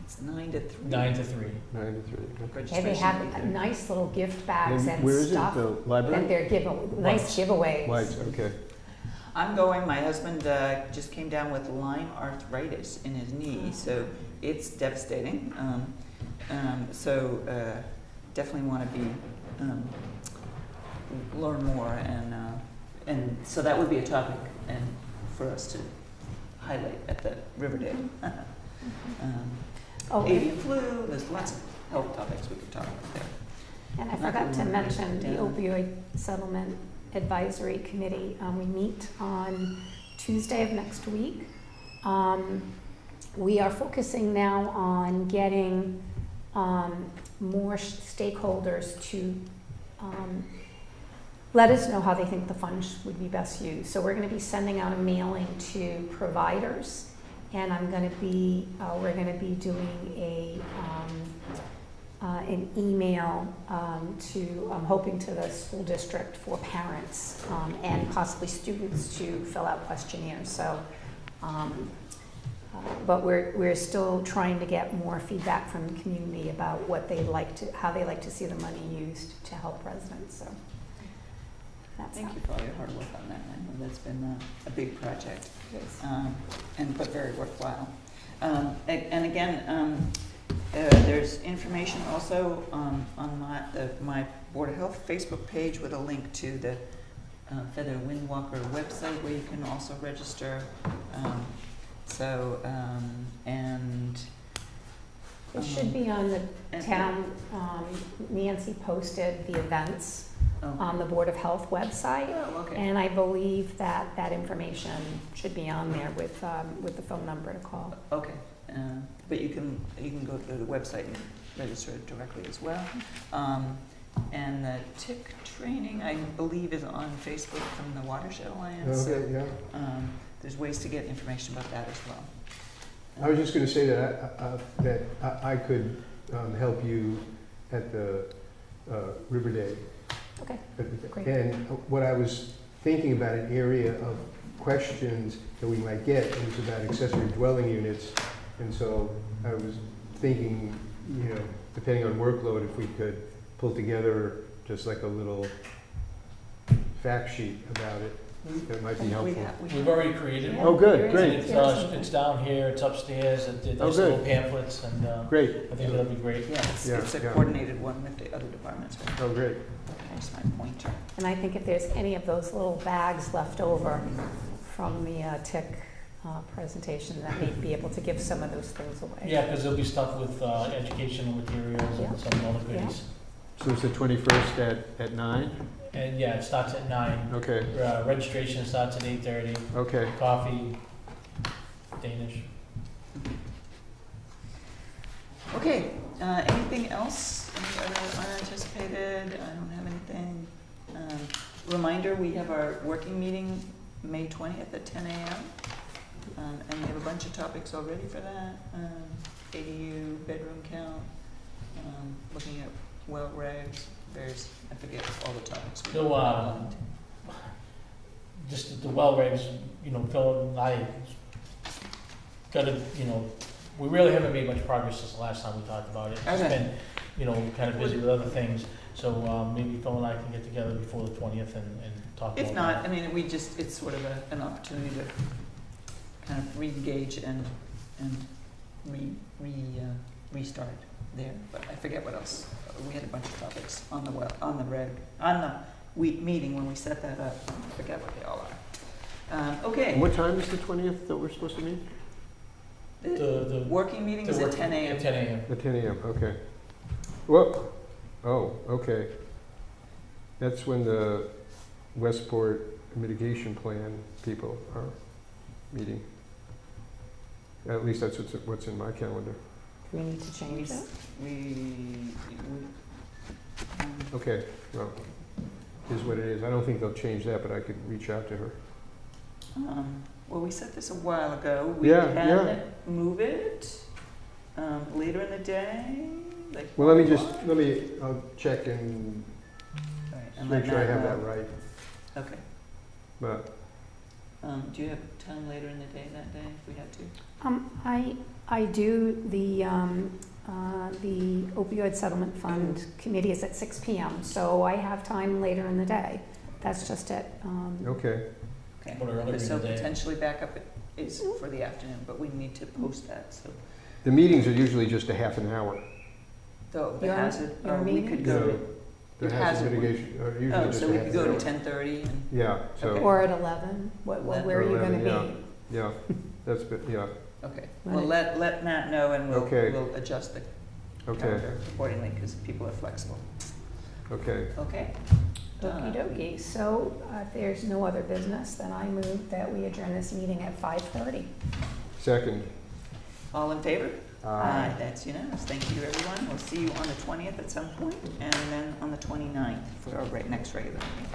Speaker 1: It's 9 to 3.
Speaker 4: 9 to 3.
Speaker 2: 9 to 3.
Speaker 5: Yeah, they have nice little gift bags and
Speaker 2: where is
Speaker 5: stuff.
Speaker 2: it? The library?
Speaker 5: And they're nice giveaways.
Speaker 2: Lights, okay.
Speaker 1: I'm going, my husband just came down with Lyme arthritis in his knee, so it's devastating. Definitely want to be, learn more, and so that would be a topic and for us to highlight at the Riverdale. Avian flu, there's lots of health topics we could talk about there.
Speaker 5: And I forgot to mention the opioid settlement advisory committee. We meet on Tuesday of next week. We are focusing now on getting more stakeholders to let us know how they think the funds would be best used. So we're going to be sending out a mailing to providers, and we're going to be doing an email to, I'm hoping, to the school district for parents and possibly students to fill out questionnaires. So, but we're still trying to get more feedback from the community about what how they like to see the money used to help residents. So,
Speaker 1: thank you for all your hard work on that. I know that's been a big project, but very worthwhile. And again. There's information also on my Board of Health Facebook page with a link to the Feather Windwalker website where you can also register. And
Speaker 5: It should be on the
Speaker 1: And-
Speaker 5: town, Nancy posted the events
Speaker 1: Oh.
Speaker 5: on the Board of Health website.
Speaker 1: Oh, okay.
Speaker 5: And I believe that that information should be on there with the phone number to call.
Speaker 1: Okay, but you can go to the website and register it directly as well. And the tick training, I believe, is on Facebook from the Watershed Alliance. so,
Speaker 2: Okay, yeah.
Speaker 1: There's ways to get information about that as well.
Speaker 2: I was just going to say that I could help you at the River Day.
Speaker 5: Okay, great.
Speaker 2: And what I was thinking about, an area of questions that we might get, was about accessory dwelling units. And so I was thinking, you know, depending on workload, if we could pull together just like a little fact sheet about it, that might be helpful.
Speaker 4: We've already created
Speaker 5: Yeah.
Speaker 4: one.
Speaker 2: Oh, good,
Speaker 5: There
Speaker 2: great.
Speaker 5: is.
Speaker 4: It's down here, it's upstairs, there's
Speaker 2: Oh,
Speaker 4: little
Speaker 2: good.
Speaker 4: pamphlets, and
Speaker 2: Great.
Speaker 4: I think that'll be great.
Speaker 1: Yeah, it's a
Speaker 2: Yeah.
Speaker 1: coordinated one with the other departments.
Speaker 2: Oh, great.
Speaker 1: There's my pointer.
Speaker 5: And I think if there's any of those little bags left over from the tick presentation, that may be able to give some of those things away.
Speaker 4: Yeah, because there'll be stuff with educational materials
Speaker 5: Yeah.
Speaker 4: and some other goodies.
Speaker 2: So it's the 21st at 9?
Speaker 4: And yeah, it starts at 9.
Speaker 2: Okay,
Speaker 4: Registration starts at 8:30.
Speaker 2: okay.
Speaker 4: Coffee, Danish.
Speaker 1: Okay, anything else? Any other unanticipated? I don't have anything. Reminder, we have our working meeting May 20th at 10 a.m. And we have a bunch of topics already for that. ADU, bedroom count, looking at well regs, I forget all the topics. we
Speaker 4: So,
Speaker 1: have.
Speaker 4: just the well regs, you know, Phil and I gotta, you know, we really haven't made much progress since the last time we talked about it. It's
Speaker 1: Okay.
Speaker 4: been, you know, kind of busy with other things, so maybe Phil and I can get together before the 20th and talk about
Speaker 1: If not,
Speaker 4: that.
Speaker 1: I mean, it's sort of an opportunity to kind of re-engage and restart there, but I forget what else. We had a bunch of topics on the meeting when we set that up. I forget what they all are. Okay.
Speaker 2: And what time is the 20th that we're supposed to meet?
Speaker 4: The
Speaker 1: Working meeting is at 10 a.m.
Speaker 4: At 10 a.m.
Speaker 2: At 10 a.m., okay. Well, oh, okay. That's when the Westport mitigation plan people are meeting. At least that's what's in my calendar.
Speaker 5: Do we need to change it?
Speaker 2: Okay, well, is what it is. I don't think they'll change that, but I could reach out to her.
Speaker 1: Well, we set this a while ago.
Speaker 2: Yeah,
Speaker 1: We can
Speaker 2: yeah.
Speaker 1: move it later in the day. Like
Speaker 2: Well,
Speaker 1: 1
Speaker 2: let
Speaker 1: o'clock?
Speaker 2: me, I'll check and
Speaker 1: All right, and
Speaker 2: make
Speaker 1: let
Speaker 2: sure I
Speaker 1: Matt
Speaker 2: have that
Speaker 1: know.
Speaker 2: right.
Speaker 1: Okay.
Speaker 2: But,
Speaker 1: Do you have time later in the day that day if we had to?
Speaker 5: I do, the opioid settlement fund committee is at 6 p.m., so I have time later in the day. That's just it.
Speaker 2: okay,
Speaker 1: Okay.
Speaker 4: Or earlier in
Speaker 1: So
Speaker 4: the day.
Speaker 1: potentially backup is for the afternoon, but we need to post that, so.
Speaker 2: the meetings are usually just a half an hour.
Speaker 1: Though the
Speaker 5: Your-
Speaker 1: hazard,
Speaker 5: your
Speaker 1: we
Speaker 5: meeting?
Speaker 1: could go to,
Speaker 2: The
Speaker 1: The
Speaker 2: hazard
Speaker 1: hazard one.
Speaker 2: mitigation are usually
Speaker 1: oh,
Speaker 2: just
Speaker 1: so
Speaker 2: a
Speaker 1: we
Speaker 2: half
Speaker 1: could
Speaker 2: an
Speaker 1: go
Speaker 2: hour.
Speaker 1: to 10:30 and,
Speaker 2: Yeah, so,
Speaker 1: Okay.
Speaker 5: Or at 11, where are you going to
Speaker 2: 11,
Speaker 5: be?
Speaker 2: yeah, that's, yeah,
Speaker 1: okay.
Speaker 5: Right.
Speaker 1: Well, let Matt know and
Speaker 2: Okay.
Speaker 1: we'll adjust the
Speaker 2: okay,
Speaker 1: calendar accordingly because people are flexible.
Speaker 2: okay.
Speaker 1: Okay?
Speaker 5: Okey dokey. So if there's no other business, then I move that we adjourn this meeting at 5:30.
Speaker 2: Second.
Speaker 1: All in favor?
Speaker 5: Aye.
Speaker 1: That's unanimous. Thank you, everyone. We'll see you on the 20th at some point and then on the 29th for our next regular meeting.